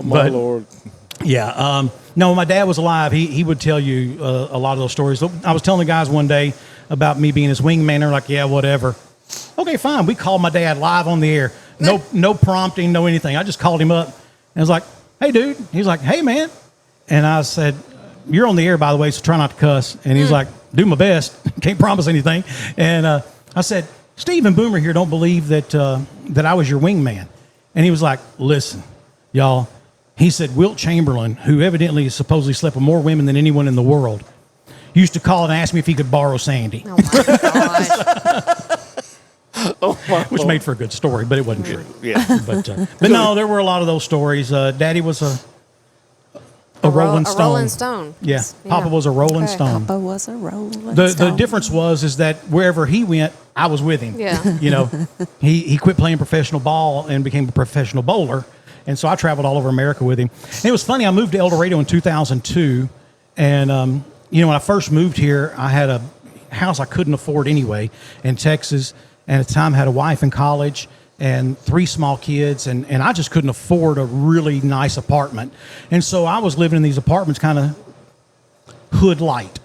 Lord. Yeah. No, when my dad was alive, he would tell you a lot of those stories. I was telling the guys one day about me being his wingman. They're like, yeah, whatever. Okay, fine. We called my dad live on the air. No prompting, no anything. I just called him up and I was like, hey, dude. He's like, hey, man. And I said, you're on the air, by the way, so try not to cuss. And he's like, do my best. Can't promise anything. And I said, Steve and Boomer here don't believe that I was your wingman. And he was like, listen, y'all. He said, Wilt Chamberlain, who evidently supposedly slept with more women than anyone in the world, used to call and ask me if he could borrow Sandy. Oh, my gosh. Which made for a good story, but it wasn't true. Yeah. But no, there were a lot of those stories. Daddy was a Rolling Stone. A Rolling Stone. Yeah. Papa was a Rolling Stone. Papa was a Rolling Stone. The difference is that wherever he went, I was with him. Yeah. You know, he quit playing professional ball and became a professional bowler. And so I traveled all over America with him. And it was funny. I moved to El Dorado in 2002. And, when I first moved here, I had a house I couldn't afford anyway in Texas. And at the time, I had a wife in college and 3 small kids. And I just couldn't afford a really nice apartment. And so I was living in these apartments kind of hood light,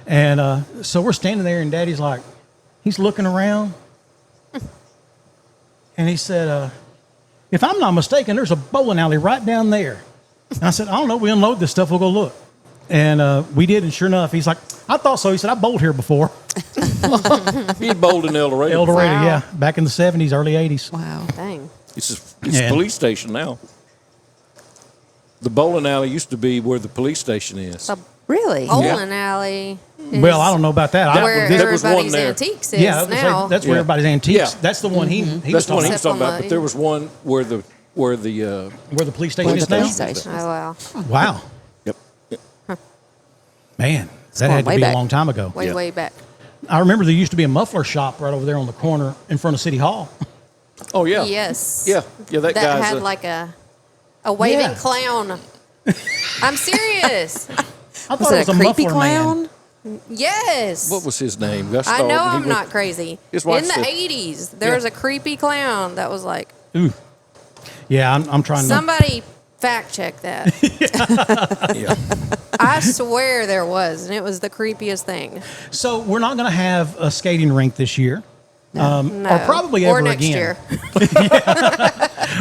And so we're standing there and Daddy's like, he's looking around. And he said, if I'm not mistaken, there's a bowling alley right down there. And I said, I don't know. We unload this stuff. We'll go look. And we did. And sure enough, he's like, I thought so. He said, I bowled here before. He bowled in El Dorado. El Dorado, Wow. yeah. Back in the 70s, early 80s. Wow. Dang. It's a police station now. The bowling alley used to be where the police station is. Really? Bowling alley. Well, I don't know about that. Where there was one everybody's there. antiques is Yeah, now. that's where everybody's antiques. Yeah. That's the one he That's was the one he talking was about. talking about. But there was one where the Where the police station is now? Police station. Oh, wow. Wow. Yep. Man, that going had to way be back. a long time ago. Way back. I remember there used to be a muffler shop right over there on the corner in front of City Hall. Oh yeah. Yes. Yeah. Yeah. That guy's had like a waving clown. I'm serious. I thought Was it it was a creepy muffler clown? man. Yes. What was his name? I know I'm not crazy. His In wife the said- 80s, there was a creepy clown that was like, Ooh. Yeah, I'm trying somebody fact check that. Yeah. I swear there was, and it was the creepiest thing. to. So we're not going to have a skating rink this year. No. Or probably or ever next again. year. You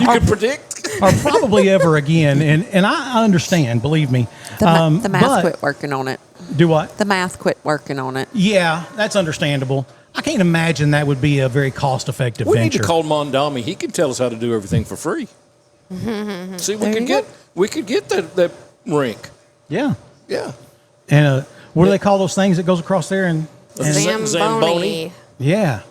can predict. Or probably ever again. And I understand, believe me. The but- math quit working on it. Do what? The math quit working on it. Yeah, that's understandable. I can't imagine that would be a very cost-effective We venture. need to call Mondami. He can tell us how to do everything for free. See, we could get that rink. Yeah. Yeah. And what do they call those things that goes across there? And Zamboni. yeah.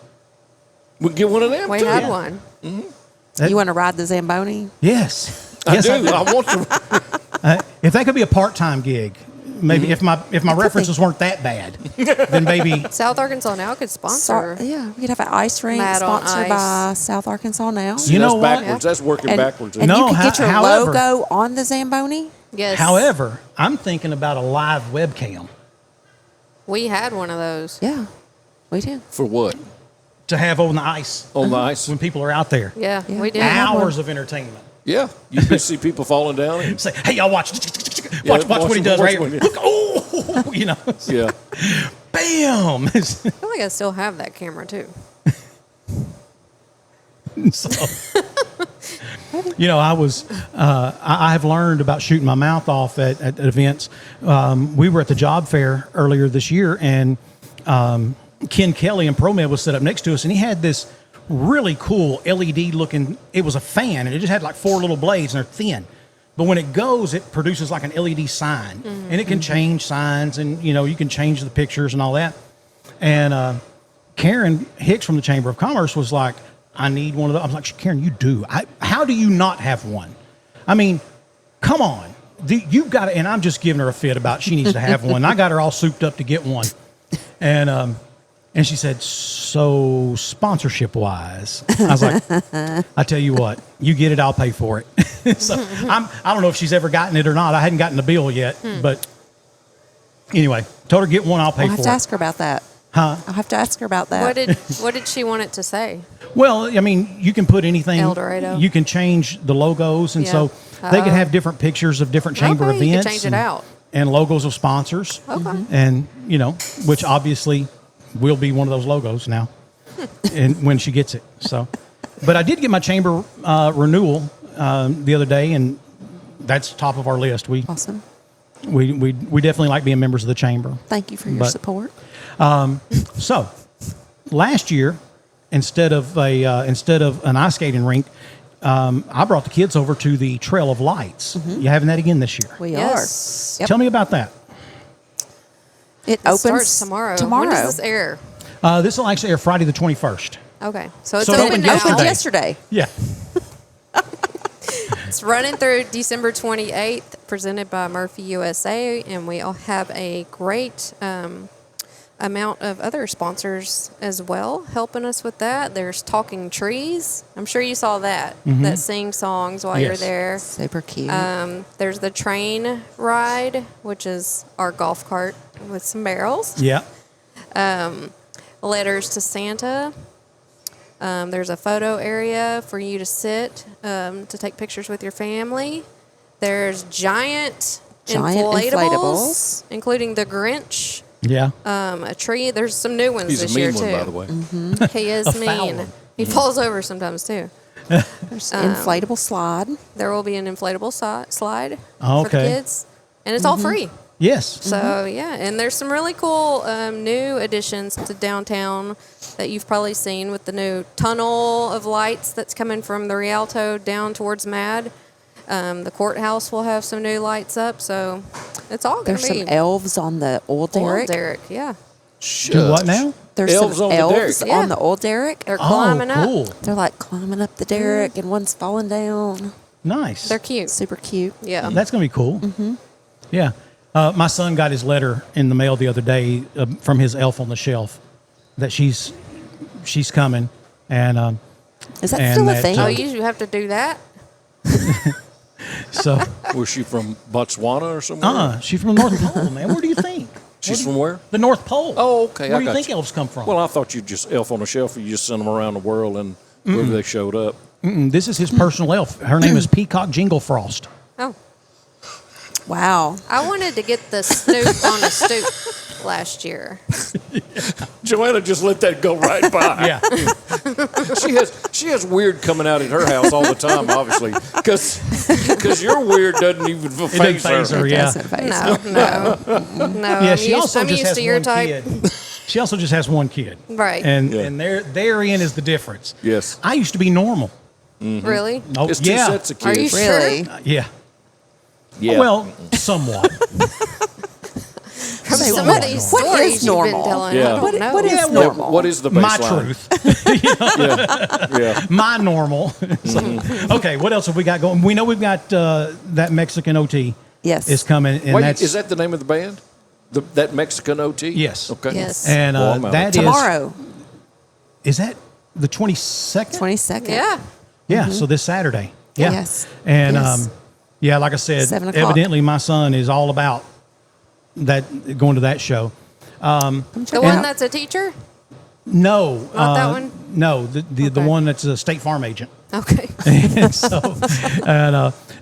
We can get one of them We too. had one. You want to ride the Zamboni? Yes. I Yes, do. I do. I want to. If that could be a part-time gig, maybe if my references weren't that bad, then maybe. South Arkansas Now could sponsor. Yeah, we could have an ice rink Mad on sponsored Ice. by South Arkansas Now. You know That's what? backwards. That's working backwards. And No, you could get your however- logo on the Zamboni. Yes. However, I'm thinking about a live webcam We had one of those. Yeah, we did. For what? to have on the ice On the ice? when people are out there. Yeah, Yeah. we did. Hours of entertainment. Yeah. You can see people falling down. And, Say, hey, y'all watch. Yeah, Watch what he does watch right when here. you- Look, oh, yeah. bam. I feel like I still have that camera too. So, I was, I have learned about shooting my mouth off at events. We were at the job fair earlier this year, and Ken Kelly and ProMed was set up next to us, and he had this really cool LED looking, it was a fan, and it just had like 4 little blades, and they're thin. But when it goes, it produces like an LED sign, and it can change signs, and, you can change the pictures and all that. And Karen Hicks from the Chamber of Commerce was like, I need one of those. I was like, Karen, you do. How do you not have one? I mean, come on. You've got to, and I'm just giving her a fit about she needs to have one. I got her all souped up to get one. And she said, so sponsorship wise, I was like, I tell you what, you get it, I'll pay for it. So I don't know if she's ever gotten it or not. I hadn't gotten the bill yet, but anyway, told her get one, I'll pay I'll have for to it. ask her about that. Huh? I'll have to ask her about that. What did she want it to say? Well, I mean, you can put anything. El Dorado. You can change the logos, and Yeah. so they could have different pictures of different chamber Okay, you could events. change it and, out. and logos of sponsors. Okay. And which obviously will be one of those logos now, and when she gets it. So, but I did get my chamber renewal the other day, and that's top of our list. Awesome. we definitely like being members of the chamber. Thank you for your support. So last year, instead of an ice skating rink, I brought the kids over to the Trail of Lights. You having that again this year? We Yes. are. Yep. Tell me about that. It It opens starts tomorrow. When does this air? This will actually air Friday the 21st. Okay, so it's So it open opened now. Opened yesterday. Yeah. It's running through December 28th, presented by Murphy USA, and we all have a great amount of other sponsors as well helping us with that. There's Talking Trees. I'm sure you saw that, that sing songs while you're Yes. there. Super cute. There's the train ride, which is our golf cart with some barrels. Yeah. Letters to Santa. There's a photo area for you to sit to take pictures with your family. There's giant inflatables, including the Grinch. Yeah. A tree. There's some new ones He's this a year mean too. one, by the way. He is A foul mean. one. He falls over sometimes too. There's an inflatable slide. There will be an inflatable slide for the Okay. kids, and it's all free. Yes. So yeah, and there's some really cool new additions to downtown that you've probably seen with the new tunnel of lights that's coming from the Rialto down towards Mad. The courthouse will have some new lights up, so it's all going There's to be some elves on the oil derrick. derrick. Yeah, Do what now? There's Elves some on the elves derrick. on the oil derrick. they're climbing Oh, cool. up. They're like climbing up the derrick, and one's falling down. Nice. They're cute. Super cute. Yeah, That's going to be cool. Yeah. My son got his letter in the mail the other day from his elf on the shelf that she's coming. And Is that And still a that, thing? oh, you have to do that. so, Was she from Botswana or somewhere? she's from the North Pole, man. Where do you think? She's from where? The North Pole. Oh, okay. Where I do you got think you. elves come from? Well, I thought you just elf on a shelf. You just sent them around the world and wherever they showed up. This is his personal elf. Her name is Peacock Jingle Frost. Oh, Wow. I wanted to get the Snoop on a stoop last year. Joanna just let that go right by. Yeah. She has weird coming out at her house all the time, obviously, because your weird doesn't even It face doesn't phase her, It yeah. doesn't face No, me. no. Yeah, she also I'm just used has to your one type. kid. She also just has one kid. Right. And Yeah. and therein is the difference. Yes. I used to be normal. Really? Oh, It's two yeah. sets of Are kids. you Really? Yeah. Yeah. Well, somewhat. From Say, some what- of these what stories is you've been normal? telling, Yeah. I don't What- know. what is Yeah, normal? well, What is the My baseline? truth. Yeah. My normal. So, okay, what else have we got going? We know we've got that Mexican OT Yes. is coming. And Wait, that's, is that the name of the band? That Mexican OT? Yes. Okay. Yes. And Well, I'm out. that is Tomorrow, Is that the 22nd? 22nd. Yeah. Yeah, so this Saturday. Yeah. Yes. And Yes. yeah, like I said, 7 o'clock. evidently my son is all about that going to that show. The one that's a teacher? No, Not that one? No, the one that's a State Farm agent. Okay. And so,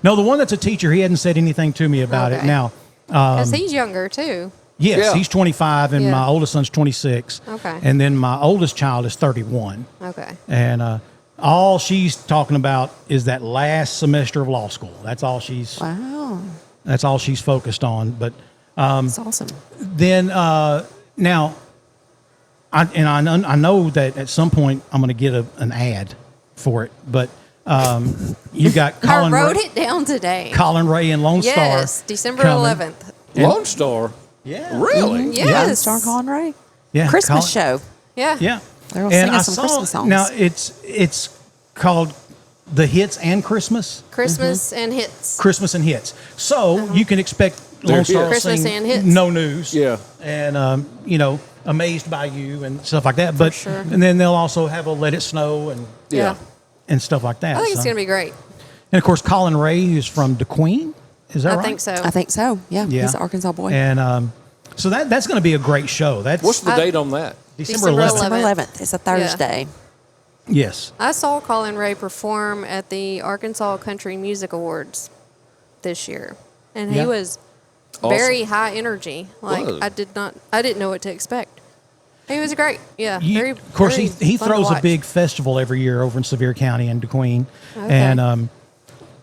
no, the one that's a teacher. He hadn't said anything to me about it. Okay. Now, Because he's younger, too. yes, Yeah. he's 25, and Yeah. my oldest son's 26. Okay. And then my oldest child is 31. Okay. And all she's talking about is that last semester of law school. That's all she's. Wow. That's all she's focused on. But That's awesome. then now, I know that at some point I'm going to get an ad for it. But you got Colin. I wrote it down today. Colin Ray and Lone Star. Yes, December coming. 11th. Lone Star? Yeah. Really? Yes. Star Colin Ray. Yeah. Christmas Colin- show. Yeah. Yeah. They're all And singing I some saw- Christmas songs. Now it's called The Hits and Christmas. Christmas and hits. Christmas and Hits. So you can expect Lone Star to Christmas sing and hits. No News. Yeah. And Amazed by You and stuff like that. But sure. and then they'll also have a Let It Snow Yeah. and stuff like that. I think it's So- going to be great. And of course Colin Ray is from DeQueen. Is that I right? think so. I think so. Yeah. Yeah. He's an Arkansas boy. And so that's going to be a great show. That's What's the date on that? December December 11th. December 11th. 11th. It's a Thursday. Yes. I saw Colin Ray perform at the Arkansas Country Music Awards this year, and he Yeah. was Awesome. very high energy. Like Was. I didn't know what to expect. He was great. Yeah, very. Of course, very he fun to throws a watch. big festival every year over in Sevier County and DeQueen, Okay.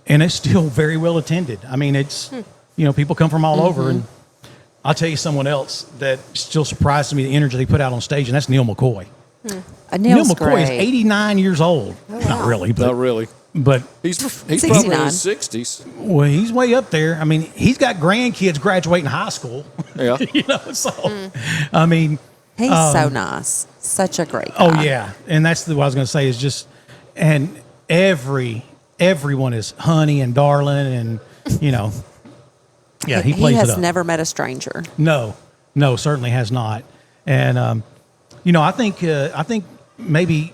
and it's still very well attended. I mean, it's people come from all over. And I'll tell you someone else that still surprises me, the energy they put out on stage, and that's Neil McCoy. Neil McCoy is 89 years old. Oh, wow. Not really. But he's probably in his 60s. Well, he's way up there. I mean, he's got grandkids graduating high school. Yeah. I mean. He's so nice. Such a great guy. Oh, yeah. And that's what I was going to say is just, and everyone is honey and darling and, yeah, he plays it up. He has never met a stranger. No, certainly has not. And, I think maybe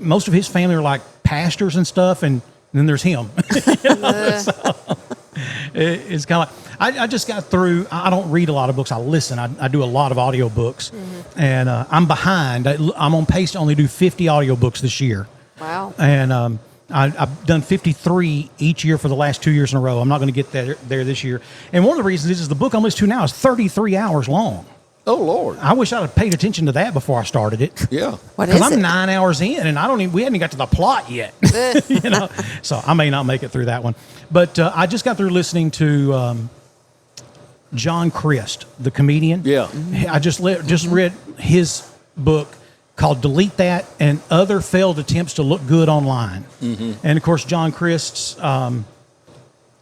most of his family are like pastors and stuff, and then there's him. So, it's kind of like, I just got through. I don't read a lot of books. I listen. I do a lot of audiobooks, and I'm behind. I'm on pace to only do 50 audiobooks this year. Wow. And I've done 53 each year for the last 2 years in a row. I'm not going to get there this year. And one of the reasons is the book I'm listening to now is 33 hours long. Oh, Lord. I wish I'd have paid attention to that before I started it. Yeah. Because I'm 9 hours in, and we hadn't got to the plot yet. So I may not make it through that one. But I just got through listening to John Crist, the comedian. Yeah. I just read his book called Delete That and Other Failed Attempts to Look Good Online. And, of course, John Crist's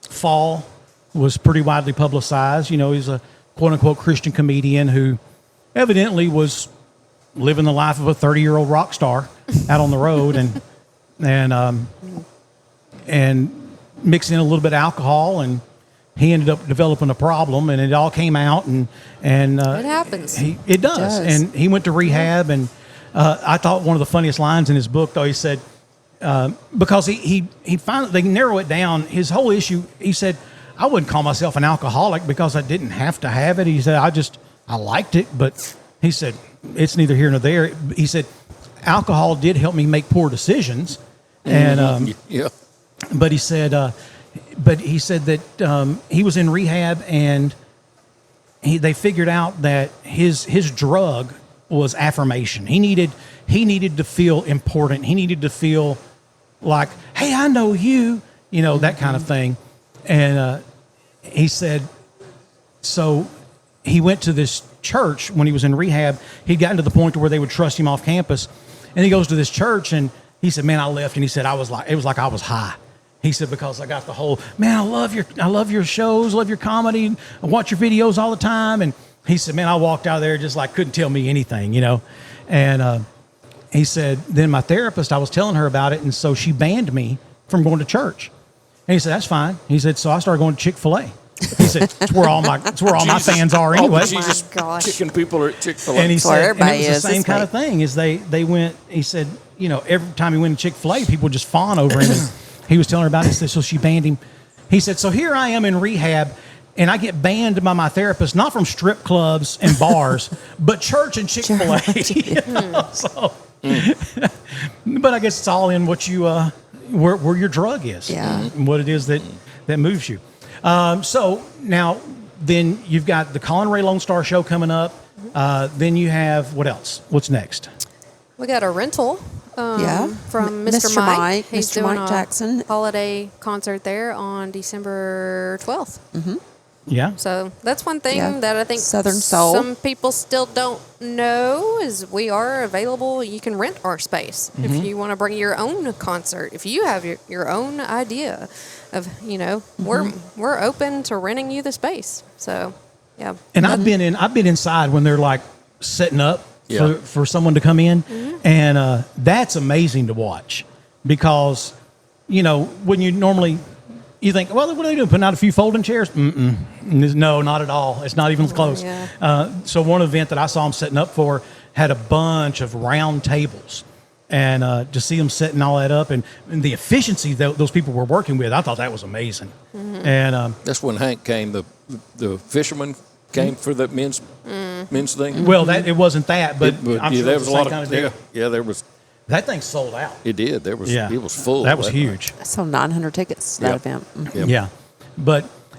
fall was pretty widely publicized. He's a quote-unquote Christian comedian who evidently was living the life of a 30-year-old rock star out on the road and mixing in a little bit of alcohol, and he ended up developing a problem, and it all came out, and it happens. It does. And he went to rehab, and I thought one of the funniest lines in his book, though, he said, because he finally, they narrow it down, his whole issue, he said, I wouldn't call myself an alcoholic because I didn't have to have it. He said, I liked it, but he said, it's neither here nor there. He said, alcohol did help me make poor decisions. And, but he said that he was in rehab, and they figured out that his drug was affirmation. He needed to feel important. He needed to feel like, hey, I know you, that kind of thing. And he said, so he went to this church when he was in rehab. He'd gotten to the point to where they would trust him off campus. And he goes to this church, and he said, man, I left. And he said, it was like I was high. He said, because I got the whole, man, I love your shows, love your comedy, I watch your videos all the time. And he said, man, I walked out of there just like couldn't tell me anything, And he said, then my therapist, I was telling her about it, and so she banned me from going to church. And he said, that's fine. He said, so I started going to Chick-fil-A. He said, it's where all my fans are anyway. Gosh. Chicken people are at Chick-fil-A. And he said, and it was the same this kind of thing. Is they went, he said, every time he went to Chick-fil-A, people would just fawn over him. And he was telling her about it. He said, so she banned him. He said, so here I am in rehab, and I get banned by my therapist, not from strip clubs and bars, but church and Chick-fil-A. So, but I guess it's all in what you, where your drug is, and what it is that moves you. So now, then you've got the Colin Ray Lone Star Show coming up. Then you have, what else? What's next? We got a rental from Mr. Mike. He's doing Mike Jackson holiday concert there on December 12th. Yeah. So that's one thing that I think Southern Soul. Some people still don't know is we are available. You can rent our space if you want to bring your own concert. If you have your own idea of, we're open to renting you the space. So, yeah. And I've been inside when they're like setting up for someone to come in, and that's amazing to watch because, when you normally. You think, well, what are they doing? Putting out a few folding chairs? No, not at all. It's not even close. So one event that I saw them setting up for had a bunch of round tables. And to see them setting all that up and the efficiency that those people were working with, I thought that was amazing. And that's when Hank came, the fisherman came for the men's thing. Well, it wasn't that, but I'm sure there was a lot kind of deal. there was. That thing sold out. It did. It was full. That was huge. I sold 900 tickets to that event. Yeah.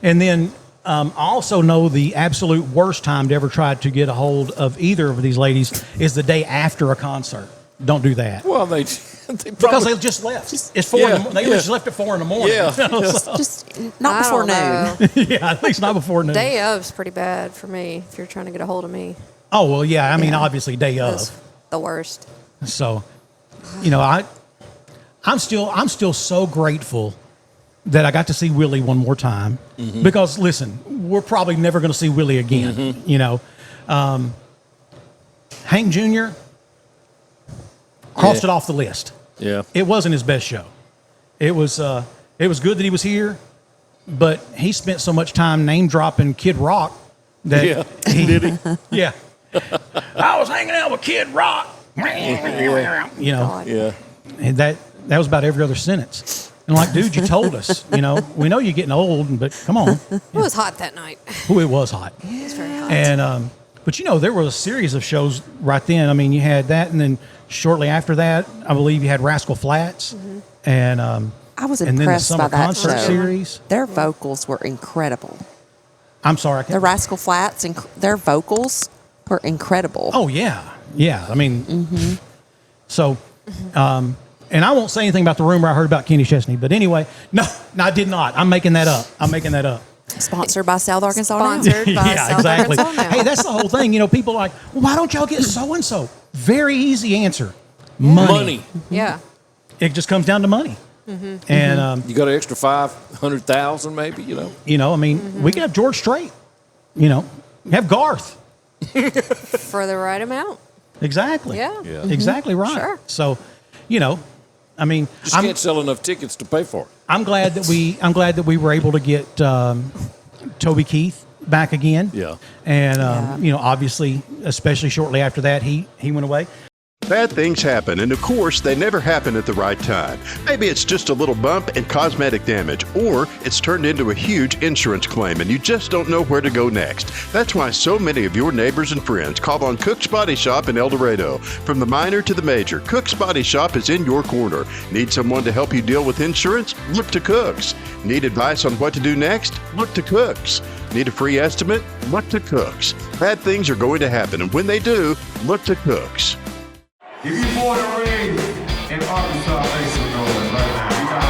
And then I also know the absolute worst time to ever try to get a hold of either of these ladies is the day after a concert. don't do that. Well, they because they just left. It's 4 in the, they just left at 4 in the morning. Yeah. So- Just not before noon. yeah, at least not before noon. Day of's pretty bad for me if you're trying to get a hold of me. Oh well, yeah. I mean, obviously day That's of. the worst. So, I'm still so grateful that I got to see Willie one more time because listen, we're probably never going to see Willie again. Hank Jr. crossed it off the list. Yeah. It wasn't his best show. It was good that he was here, but he spent so much time name dropping Kid Rock that did he? Yeah. I was hanging out with Kid Rock. Yeah. And that was about every other sentence. And like, dude, you told us, we know you're getting old, but come on. It was hot that night. Oh, it was hot. It was very hot. And, but there was a series of shows right then. I mean, you had that, and then shortly after that, I believe you had Rascal Flatts. And, I was and then the impressed summer by that concert show. series. Their vocals were incredible. I'm sorry. The Rascal Flatts and their vocals were incredible. Oh, yeah. Yeah. I mean, so, and I won't say anything about the rumor I heard about Kenny Chesney, but anyway, no, I did not. I'm making that up. Sponsored by South Arkansas. Now. Sponsored by Yeah, South exactly. Arkansas now. Hey, that's the whole thing. People are like, well, why don't y'all get so-and-so? Very easy answer. Money. Yeah. It just comes down to money. And, You got an extra 500,000 maybe, I mean, we could have George Strait, have Garth. For the right amount. Exactly. Yeah. Exactly right. Sure. So, I mean, Just can't sell enough tickets to pay for it. I'm glad that we were able to get Toby Keith back again. Yeah. And obviously, especially shortly after that, he went away. Bad things happen, and of course, they never happen at the right time. Maybe it's just a little bump and cosmetic damage, or it's turned into a huge insurance claim, and you just don't know where to go next. That's why so many of your neighbors and friends call on Cook's Body Shop in El Dorado. From the minor to the major, Cook's Body Shop is in your corner. Need someone to help you deal with insurance? Look to Cook's. Need advice on what to do next? Look to Cook's. Need a free estimate? Look to Cook's. Bad things are going to happen, and when they do, look to Cook's. If you born and raised in Arkansas, make some noise right now. You got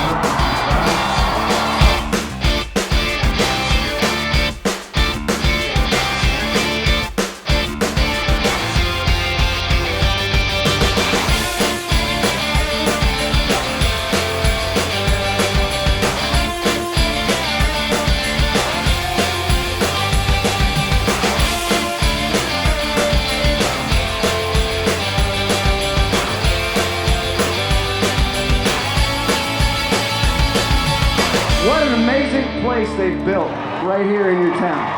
What an amazing place they've built right here in your town.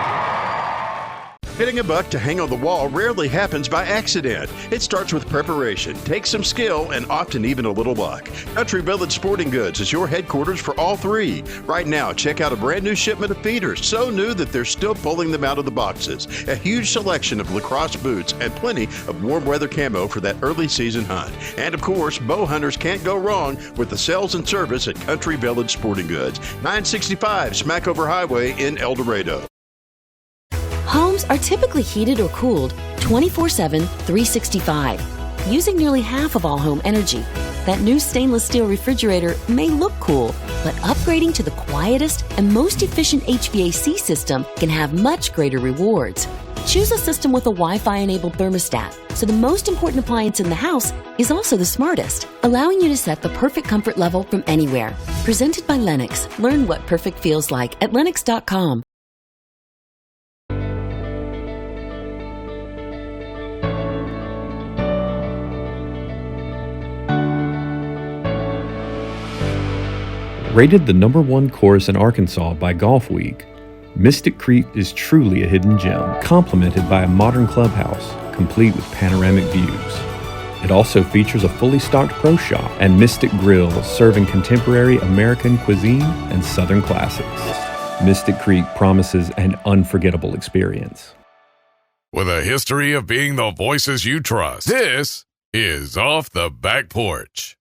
Hitting a buck to hang on the wall rarely happens by accident. It starts with preparation, takes some skill, and often even a little luck. Country Village Sporting Goods is your headquarters for all three. Right now, check out a brand new shipment of feeders, so new that they're still pulling them out of the boxes. A huge selection of lacrosse boots and plenty of warm weather camo for that early season hunt. And of course, bow hunters can't go wrong with the sales and service at Country Village Sporting Goods, 965 Smackover Highway in El Dorado. Homes are typically heated or cooled 24/7, 365, using nearly half of all home energy. That new stainless steel refrigerator may look cool, but upgrading to the quietest and most efficient HVAC system can have much greater rewards. Choose a system with a Wi-Fi enabled thermostat, so the most important appliance in the house is also the smartest, allowing you to set the perfect comfort level from anywhere. Presented by Lennox. Learn what perfect feels like at Lennox.com. Rated the #1 course in Arkansas by Golf Week, Mystic Creek is truly a hidden gem, complemented by a modern clubhouse, complete with panoramic views. It also features a fully stocked pro shop and Mystic Grill, serving contemporary American cuisine and Southern classics. Mystic Creek promises an unforgettable experience. With a history of being the voices you trust, this is Off the Back Porch.